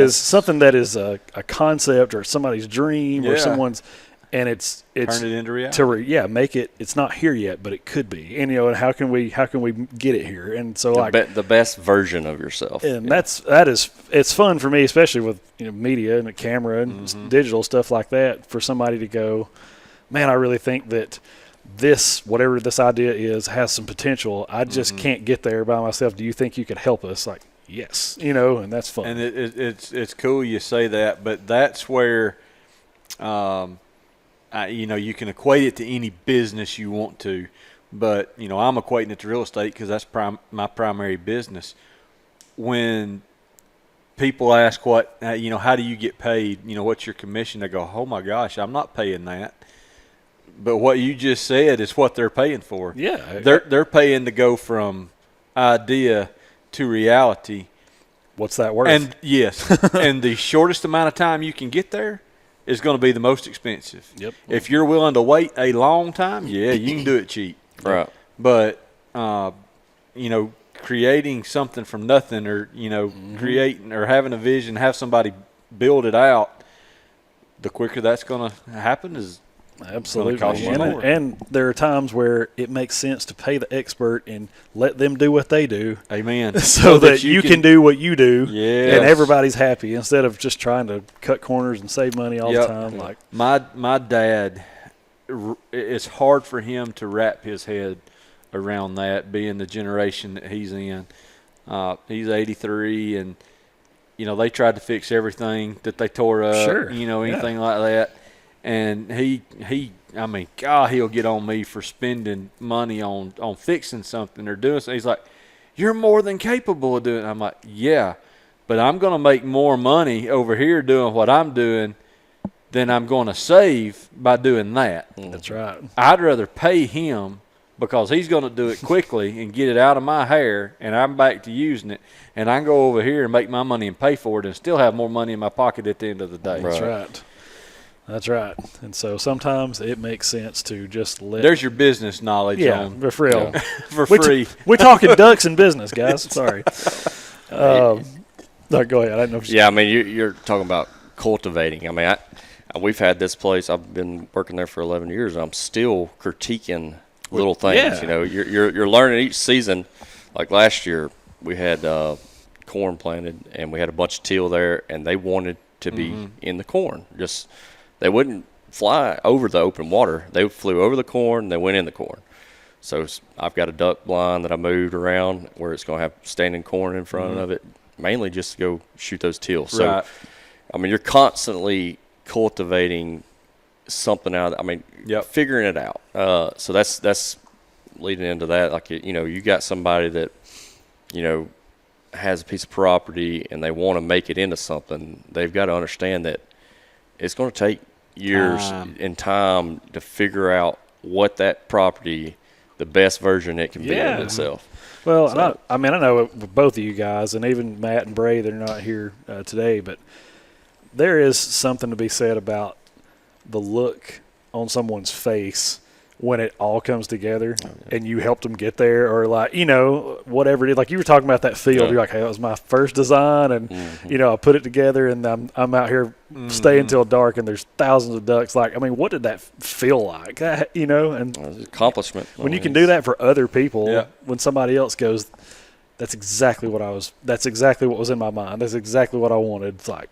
is a concept or somebody's dream or someone's, and it's turn it into reality. Make it. It's not here yet, but it could be. And and how can we get it here? And so the best version of yourself. And it's fun for me, especially with media and the camera and digital stuff like that. For somebody to go, man, I really think that this, whatever this idea is, has some potential. I just can't get there by myself. Do you think you could help us? Yes, and that's fun. And it's cool you say that, but that's where, you can equate it to any business you want to, but I'm equating it to real estate because that's my primary business. When people ask how do you get paid? What's your commission? I go, oh my gosh, I'm not paying that. But what you just said is what they're paying for. Yeah, they're paying to go from idea to reality. What's that worth? And yes, and the shortest amount of time you can get there, is going to be the most expensive. Yep. If you're willing to wait a long time, yeah, you can do it cheap. Right. But, creating something from nothing or, creating or having a vision, have somebody build it out, the quicker that's going to happen is absolutely. cost you more. And there are times where it makes sense to pay the expert and let them do what they do. Amen. So that you can do what you do, yes. and everybody's happy instead of just trying to cut corners and save money all the time. Like my dad, it's hard for him to wrap his head around that, being the generation that he's in. He's 83, and they tried to fix everything that they tore up. Sure. Anything like that. And God, he'll get on me for spending money on fixing something or doing something. He's like, you're more than capable of doing it. I'm like, yeah, but I'm going to make more money over here doing what I'm doing than I'm going to save by doing that. That's right. I'd rather pay him because he's going to do it quickly and get it out of my hair, and I'm back to using it, and I can go over here and make my money and pay for it and still have more money in my pocket at the end of the day. That's right. That's right. And so sometimes it makes sense to just let – there's your business knowledge on. For real. Yeah. For free. We're talking ducks in business, guys. Sorry. No, go ahead. I don't know if yeah, I mean, you're talking about cultivating. I mean, we've had this place. I've been working there for 11 years, and I'm still critiquing little things. Yeah. You're learning each season. Like last year, we had corn planted, and we had a bunch of teal there, and they wanted to be in the corn. Just – they wouldn't fly over the open water. They flew over the corn, they went in the corn. So I've got a duck blind that I moved around where it's going to have standing corn in front of it, mainly just to go shoot those teal. So, Right. I mean, you're constantly cultivating something out. Figuring it out. So that's leading into that. Like, you got somebody that, has a piece of property and they want to make it into something. They've got to understand that it's going to take years and time to figure out what that property, the best version it can be of itself. Well, so. I know both of you guys, and even Matt and Bray, they're not here today, but there is something to be said about the look on someone's face when it all comes together and you helped them get there, or like, whatever it is. Like you were talking about that field, you're like, hey, that was my first design, and I put it together, and I'm out here staying till dark, and there's thousands of ducks. Like, I mean, what did that feel like? And it's an accomplishment. When you can do that for other people, when somebody else goes, that's exactly what was in my mind. That's exactly what I wanted. It's like,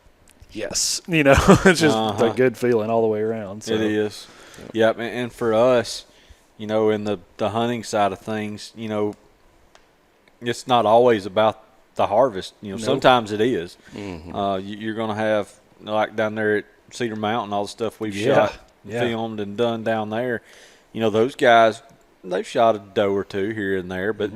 yes, it's just a good feeling all the way around. So. It is. Yep, and for us, in the hunting side of things, it's not always about the harvest. Nope. Sometimes it is. You're going to have, like down there at Cedar Mountain, all the stuff we've shot, filmed, and done down there. Those guys, they've shot a doe or two here and there, but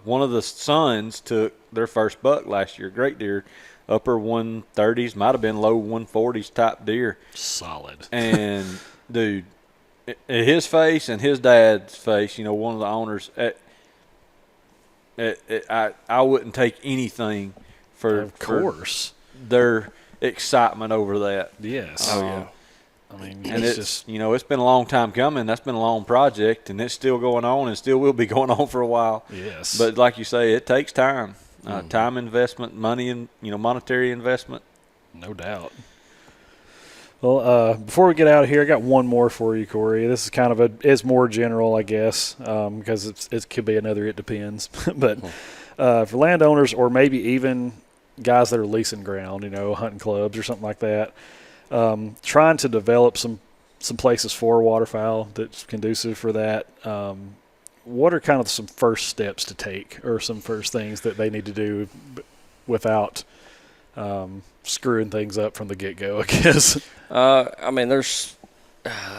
one of the sons took their first buck last year, great deer, upper 130s, might have been low 140s type deer. Solid. And, dude, his face and his dad's face, one of the owners, I wouldn't take anything for their excitement over that. Yes. I mean, and it's just it's been a long time coming. That's been a long project, and it's still going on, and still will be going on for a while. Yes. But like you say, it takes time, time investment, money, and monetary investment. No doubt. Well, before we get out of here, I got one more for you, Corey. This is kind of it's more general, I guess, because it could be another it depends. But for landowners or maybe even guys that are leasing ground, hunting clubs or something like that, trying to develop some places for waterfowl that's conducive for that. What are kind of some first steps to take, or some first things that they need to do without screwing things up from the get-go, I guess? There's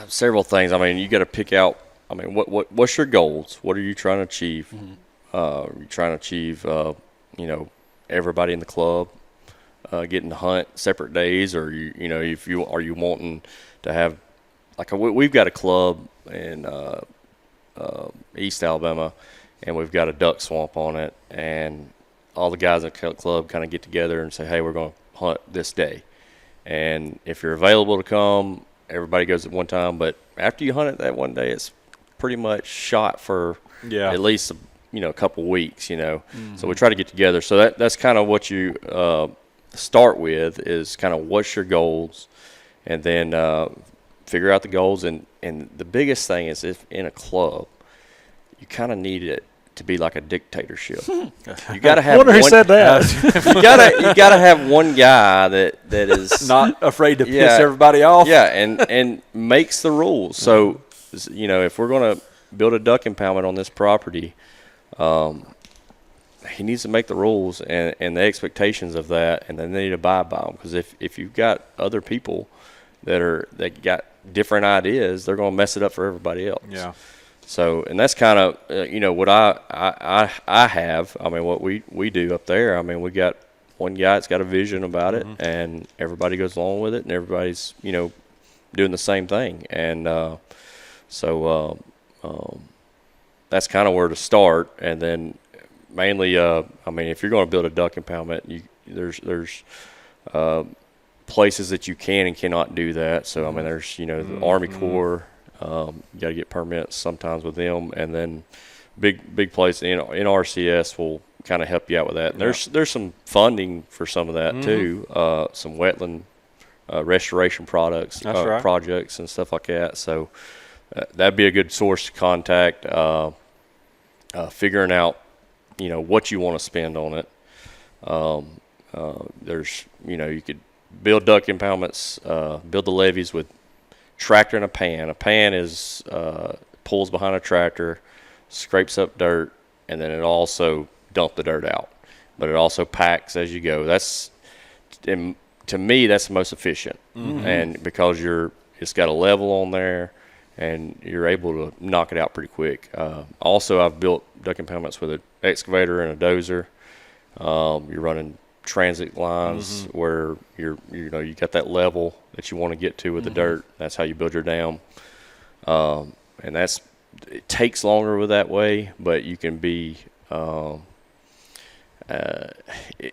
several things. You got to pick out. What's your goals? What are you trying to achieve? Are you trying to achieve, everybody in the club getting to hunt separate days, or are you wanting to have, like, we've got a club in East Alabama, and we've got a duck swamp on it, and all the guys at the club kind of get together and say, hey, we're going to hunt this day. And if you're available to come, everybody goes at one time. But after you hunt it that one day, it's pretty much shot for at least a couple weeks. So we try to get together. So that's kind of what you start with, is kind of what's your goals, and then figure out the goals. And the biggest thing is, if in a club, you kind of need it to be like a dictatorship. You got to have. I wonder who said that. you gotta have one guy that is not afraid to piss everybody off. Yeah, and makes the rules. So if we're gonna build a duck impoundment on this property, he needs to make the rules and the expectations of that, and then they need to abide by them. Because if you've got other people that got different ideas, they're gonna mess it up for everybody else. Yeah. So, and that's kind of, what I have. I mean, what we do up there. I mean, we got one guy that's got a vision about it, and everybody goes along with it, and everybody's, doing the same thing. And so that's kind of where to start. And then mainly, I mean, if you're going to build a duck impoundment, there's places that you can and cannot do that. So, I mean, there's, the Army Corps. You got to get permits sometimes with them, and then big place in RCS will kind of help you out with that. And there's some funding for some of that too, some wetland restoration projects and stuff like that. So that'd be a good source to contact. Figuring out what you want to spend on it. There's you could build duck impoundments, build the levees with tractor and a pan. A pan is pulls behind a tractor, scrapes up dirt, and then it also dump the dirt out. But it also packs as you go. To me, that's the most efficient, and because it's got a level on there, and you're able to knock it out pretty quick. Also, I've built duck impoundments with an excavator and a dozer. You're running transit lines where you got that level that you want to get to with the dirt. That's how you build your dam. And it takes longer with that way, but you can be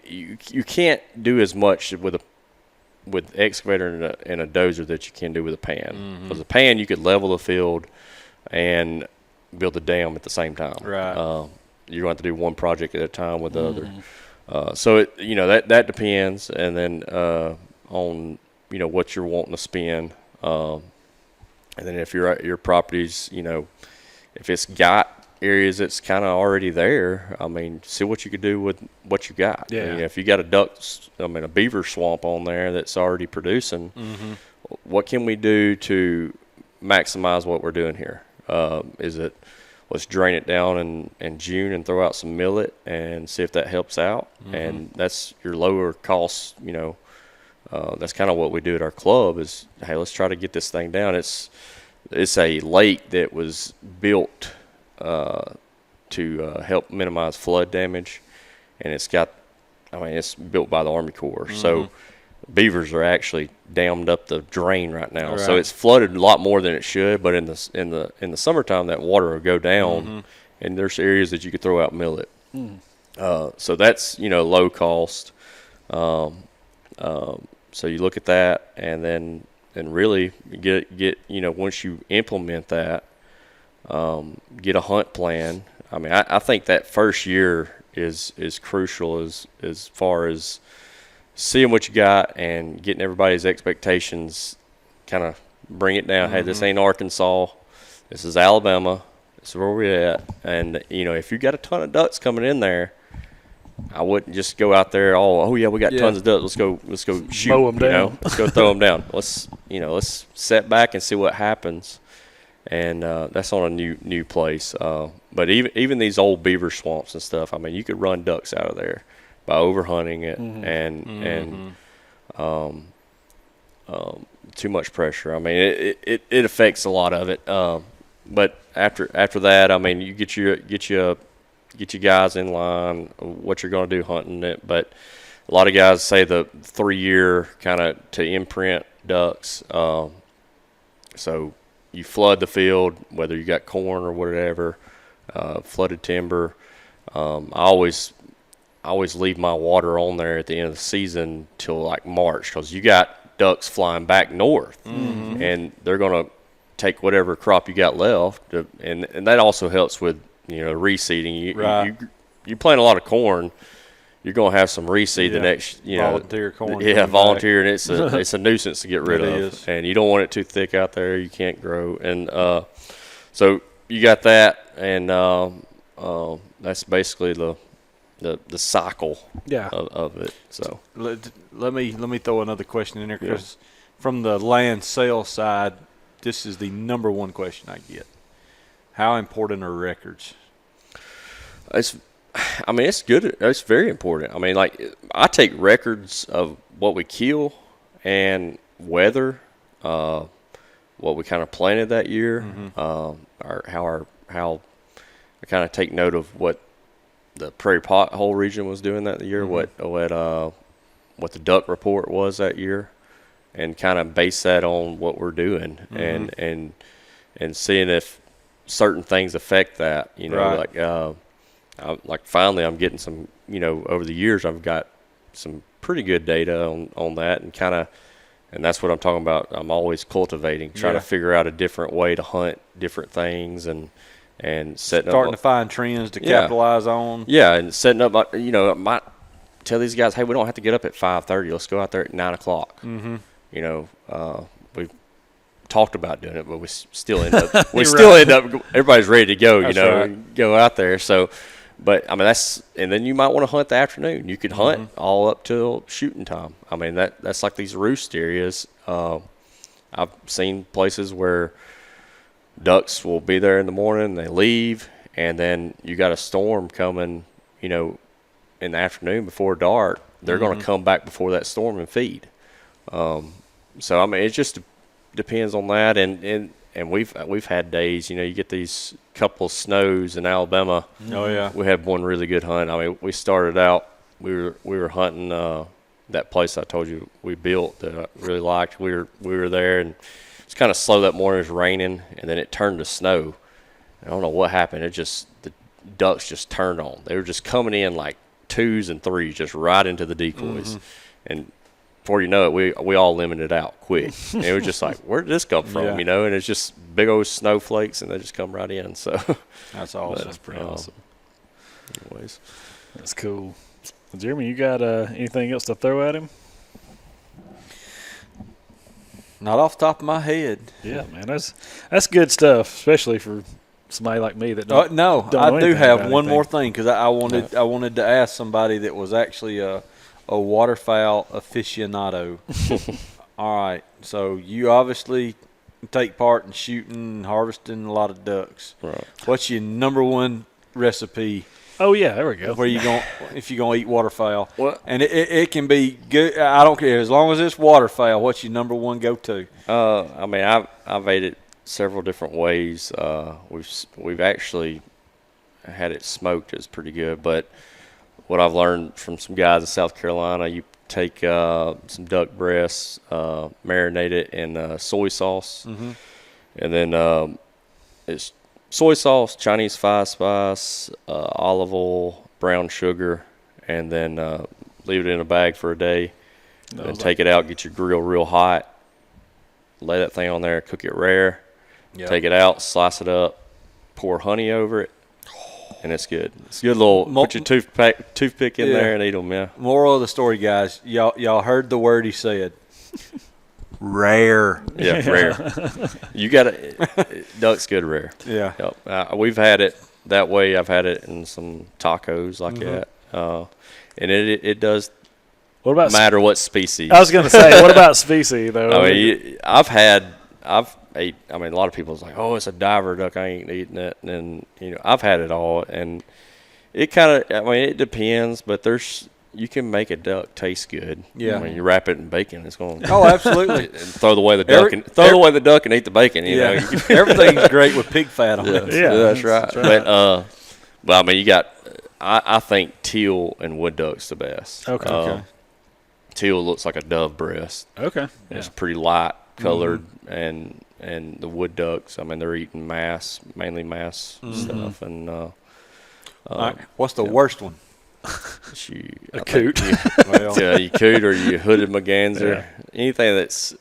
you can't do as much with excavator and a dozer that you can do with a pan. Because a pan, you could level the field and build the dam at the same time. Right. You don't have to do one project at a time with the other. So that depends, and then on what you're wanting to spend, and then if your property's if it's got areas that's kind of already there, I mean, see what you could do with what you got. Yeah. I mean, if you got a beaver swamp on there that's already producing, what can we do to maximize what we're doing here? Let's drain it down in June and throw out some millet and see if that helps out. And that's your lower cost, that's kind of what we do at our club is, hey, let's try to get this thing down. It's a lake that was built to help minimize flood damage, and it's built by the Army Corps. So beavers are actually dammed up the drain right now. Right. So it's flooded a lot more than it should, but in the summertime that water will go down, and there's areas that you could throw out millet. So that's low cost. So you look at that, and then really get once you implement that, get a hunt plan. I mean, I think that first year is crucial as far as seeing what you got and getting everybody's expectations, kind of bring it down. Hey, this ain't Arkansas. This is Alabama. This is where we're at. And, if you got a ton of ducks coming in there, I wouldn't just go out there, we got tons of ducks. Let's go shoot. Mow 'em down. Let's go throw them down. Let's set back and see what happens. And that's on a new place. But even these old beaver swamps and stuff, I mean, you could run ducks out of there by overhunting it and too much pressure. I mean, it affects a lot of it. But after that, I mean, you get your guys in line what you're going to do hunting it. But a lot of guys say the 3-year kind of to imprint ducks. So you flood the field, whether you got corn or whatever, flooded timber. I always leave my water on there at the end of the season till like March, because you got ducks flying back north, and they're going to take whatever crop you got left, and that also helps with reseeding. You plant a lot of corn, you're going to have some reseed the next volunteer corn. Yeah, volunteer, and it's a nuisance to get rid of, is. and you don't want it too thick out there. You can't grow, and so you got that, and that's basically the cycle of it. So let me throw another question in there, because from the land sales side, this is the number one question I get. How important are records? It's good. It's very important. I mean, like, I take records of what we kill and weather, what we kind of planted that year, how I kind of take note of what the prairie pothole region was doing that year, what the duck report was that year, and kind of base that on what we're doing, and seeing if certain things affect that. Like finally I'm getting some, over the years I've got some pretty good data on that, and that's what I'm talking about. I'm always cultivating, trying to figure out a different way to hunt different things, and starting to find trends to capitalize on. Yeah, and setting up, I might tell these guys, hey, we don't have to get up at 5:30. Let's go out there at 9 o'clock. We've talked about doing it, but we still end up. Everybody's ready to go. Go out there. So, but I mean and then you might want to hunt the afternoon. You could hunt all up till shooting time. I mean that's like these roost areas. I've seen places where ducks will be there in the morning, they leave, and then you got a storm coming, in the afternoon before dark. They're going to come back before that storm and feed. So I mean, it just depends on that, and we've had days, you get these couple of snows in Alabama. Oh yeah, we had one really good hunt. I mean, we started out, we were hunting that place I told you we built that I really liked. We were there, and it's kind of slow that morning. It was raining, and then it turned to snow. I don't know what happened. The ducks just turned on. They were just coming in like 2s and 3s, just right into the decoys, and before you know it, we all limited out quick. And it was just like, where did this come from? And it's just big old snowflakes, and they just come right in. So that's awesome. That's pretty awesome. Anyways, that's cool. Well, Jeremy, you got anything else to throw at him? Not off the top of my head. Yeah, man, that's good stuff, especially for somebody like me that don't. I do have one more thing, because I wanted to ask somebody that was actually a waterfowl aficionado. All right, so you obviously take part in shooting and harvesting a lot of ducks. Right. What's your number one recipe? Oh yeah, there we go. Where you going if you're gonna eat waterfowl? What? And it can be good. I don't care, as long as it's waterfowl. What's your number one go-to? I mean, I've ate it several different ways. We've actually had it smoked. It's pretty good. But what I've learned from some guys in South Carolina, you take some duck breasts, marinate it in soy sauce, and then it's soy sauce, Chinese five spice, olive oil, brown sugar, and then leave it in a bag for a day. Then take it out, get your grill real hot, lay that thing on there, cook it rare, take it out, slice it up, pour honey over it, and it's good. It's a good little, put your toothpick in there and eat them, yeah. Moral of the story, guys, y'all heard the word he said. Rare. Yeah, rare. You got to, duck's good rare. Yeah. Yep. We've had it that way. I've had it in some tacos like that. And it does matter what species. I was going to say, what about species, though? I mean, I've ate, I mean, a lot of people's like, oh, it's a diver duck, I ain't eating it. And, I've had it all. And it kind of, I mean, it depends, but you can make a duck taste good. Yeah. I mean, you wrap it in bacon, it's going to. Oh, absolutely. And throw away the duck and eat the bacon. You know. Everything's great with pig fat on it. Yeah, that's right. But I mean, you got. I think teal and wood duck's the best. Okay. Teal looks like a dove breast. Okay. It's pretty light colored, and the wood ducks, I mean, they're eating mainly mass stuff. And what's the worst one? A coot. You coot or you hooded merganser. anything that's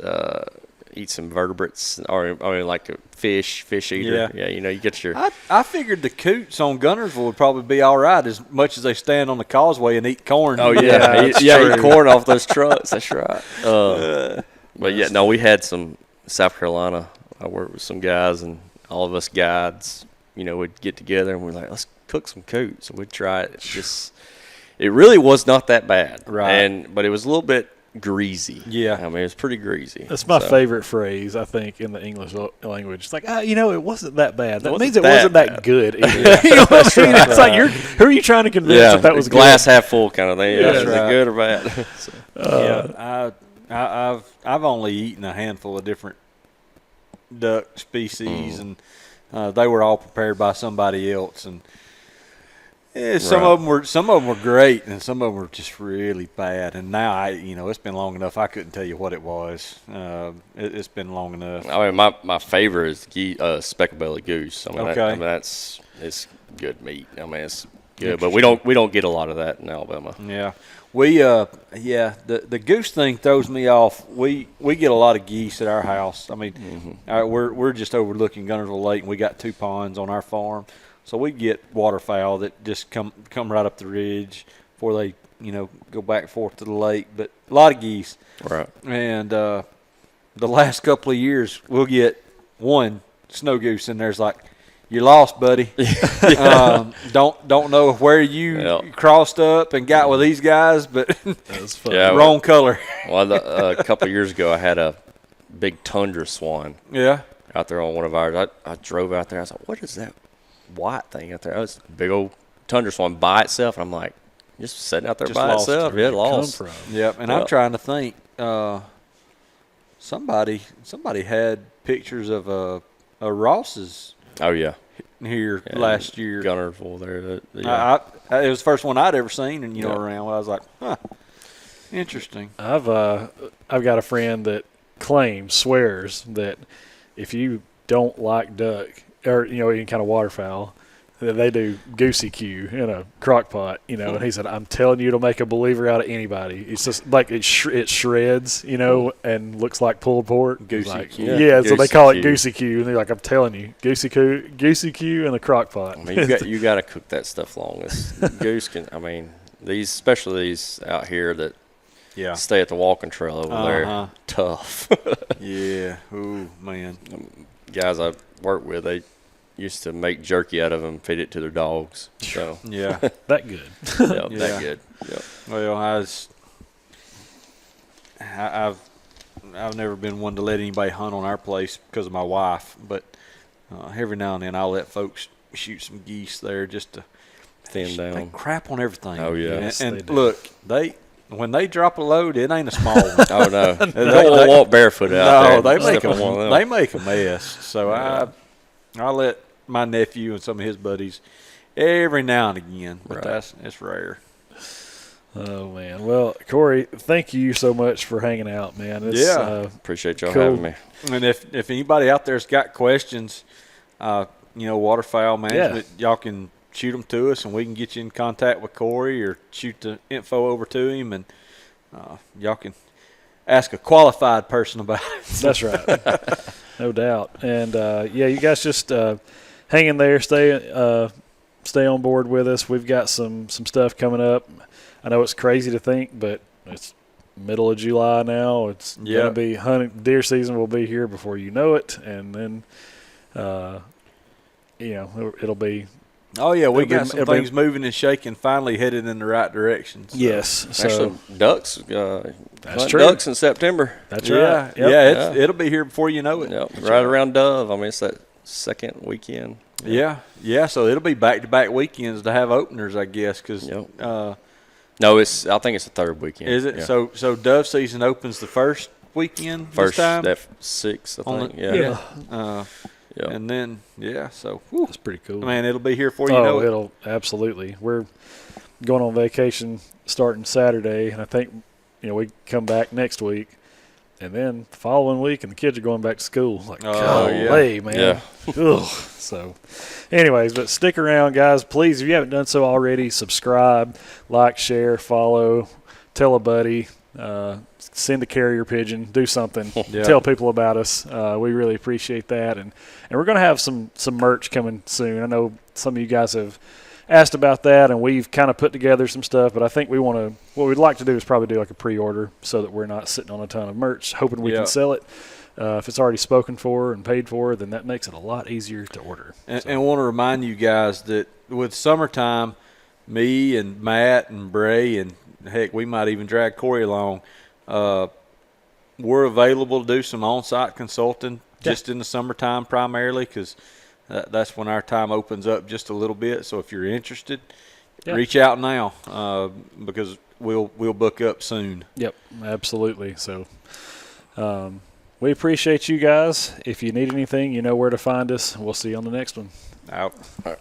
eats invertebrates, or like a fish eater. Yeah, you get your. I figured the coots on Gunnersville would probably be all right, as much as they stand on the causeway and eat corn. Oh yeah, eat corn off those trucks. That's right. But yeah, no, we had some South Carolina. I worked with some guys, and all of us guides, would get together and we're like, let's cook some coots. And we'd try it. It really was not that bad, right? But it was a little bit greasy. Yeah, I mean, it was pretty greasy. That's my favorite phrase, I think, in the English language. It's like, it wasn't that bad. That means it wasn't that good either. You know what I mean? It's like, who are you trying to convince that was glass good? half full kind of thing. Yeah, that's is right. it good or bad? I've only eaten a handful of different duck species, and they were all prepared by somebody else, and some of them were great, and some of them were just really bad. And now it's been long enough I couldn't tell you what it was. It's been long enough. I mean, my favorite is speckle-bellied goose. I mean, okay. It's good meat. I mean, it's good, but we don't get a lot of that in Alabama. Yeah. The goose thing throws me off. We get a lot of geese at our house. I mean, we're just overlooking Gunnersville Lake, and we got 2 ponds on our farm. So we get waterfowl that just come right up the ridge before they, go back and forth to the lake. But a lot of geese. Right. And the last couple of years, we'll get one snow goose, and there's like, you're lost, buddy. Don't know where you crossed up and got with these guys, but wrong color. Well, a couple of years ago, I had a big tundra swan. Yeah. Out there on one of ours. I drove out there. I was like, what is that white thing out there? It was a big old tundra swan by itself. And I'm like, just sitting out there by itself. Yeah, lost. Yep. And I'm trying to think. Somebody had pictures of a Ross's. Oh yeah. Here last year. Gunnersville there. It was the first one I'd ever seen, and around. I was like, interesting. I've got a friend that swears that if you don't like duck or any kind of waterfowl, that they do goosey Q in a crock pot, and he said, I'm telling you, it'll make a believer out of anybody. It's just like it shreds, and looks like pulled pork. Goosey Q. Yeah, so they call it goosey Q, and they're like, I'm telling you, goosey Q in a crock pot. I mean, you got to cook that stuff long. This goose can, I mean, especially these out here that stay at the walking trail over there, tough. Yeah. Ooh, man. Guys I work with, they used to make jerky out of them, feed it to their dogs. So yeah, that good. That good. Yep. Well, I've never been one to let anybody hunt on our place because of my wife, but every now and then I'll let folks shoot some geese there just to thin down. They crap on everything. Oh yeah, and look, when they drop a load, it ain't a small one. Oh no, they don't walk barefoot out there. No, they make a mess. So I let my nephew and some of his buddies every now and again, but it's rare. Oh man, well, Corey, thank you so much for hanging out, man. Appreciate y'all having me. And if anybody out there's got questions, waterfowl management, y'all can shoot them to us, and we can get you in contact with Corey or shoot the info over to him, and y'all can ask a qualified person about it. That's right. No doubt. And, you guys just hang in there, stay on board with us. We've got some stuff coming up. I know it's crazy to think, but it's middle of July now. It's going to be deer season will be here before you know it, and then, it'll be – oh, yeah, we got some things moving and shaking, finally headed in the right direction. So. Yes. Actually, ducks. That's true. Ducks in September. That's right. Yep. It'll be here before you know it. Yep. Right around Dove. I mean, it's that second weekend. Yeah. So it'll be back-to-back weekends to have openers, I guess, because no, I think it's the third weekend. Is it? Yeah. So Dove season opens the first weekend this time? That 6th, I think. Yeah. And then, so that's pretty cool. Man, it'll be here before you know it. It'll absolutely. We're going on vacation starting Saturday, and I think we come back next week, and then the following week, and the kids are going back to school. Like, golly, man. Yeah. Ugh. So, anyways, but stick around, guys. Please, if you haven't done so already, subscribe, like, share, follow, tell a buddy. send a carrier pigeon, do something, Yeah. tell people about us. We really appreciate that. And we're going to have some merch coming soon. I know some of you guys have asked about that, and we've kind of put together some stuff, but I think what we'd like to do is probably do like a pre-order so that we're not sitting on a ton of merch hoping we can sell it. If it's already spoken for and paid for, then that makes it a lot easier to order. And I want to remind you guys that with summertime, me and Matt and Bray and heck, we might even drag Corey along. We're available to do some on-site consulting just in the summertime primarily, because that's when our time opens up just a little bit. So if you're interested, reach out now because we'll book up soon. Yep, absolutely. So we appreciate you guys. If you need anything, you know where to find us. We'll see you on the next one. Out. All right.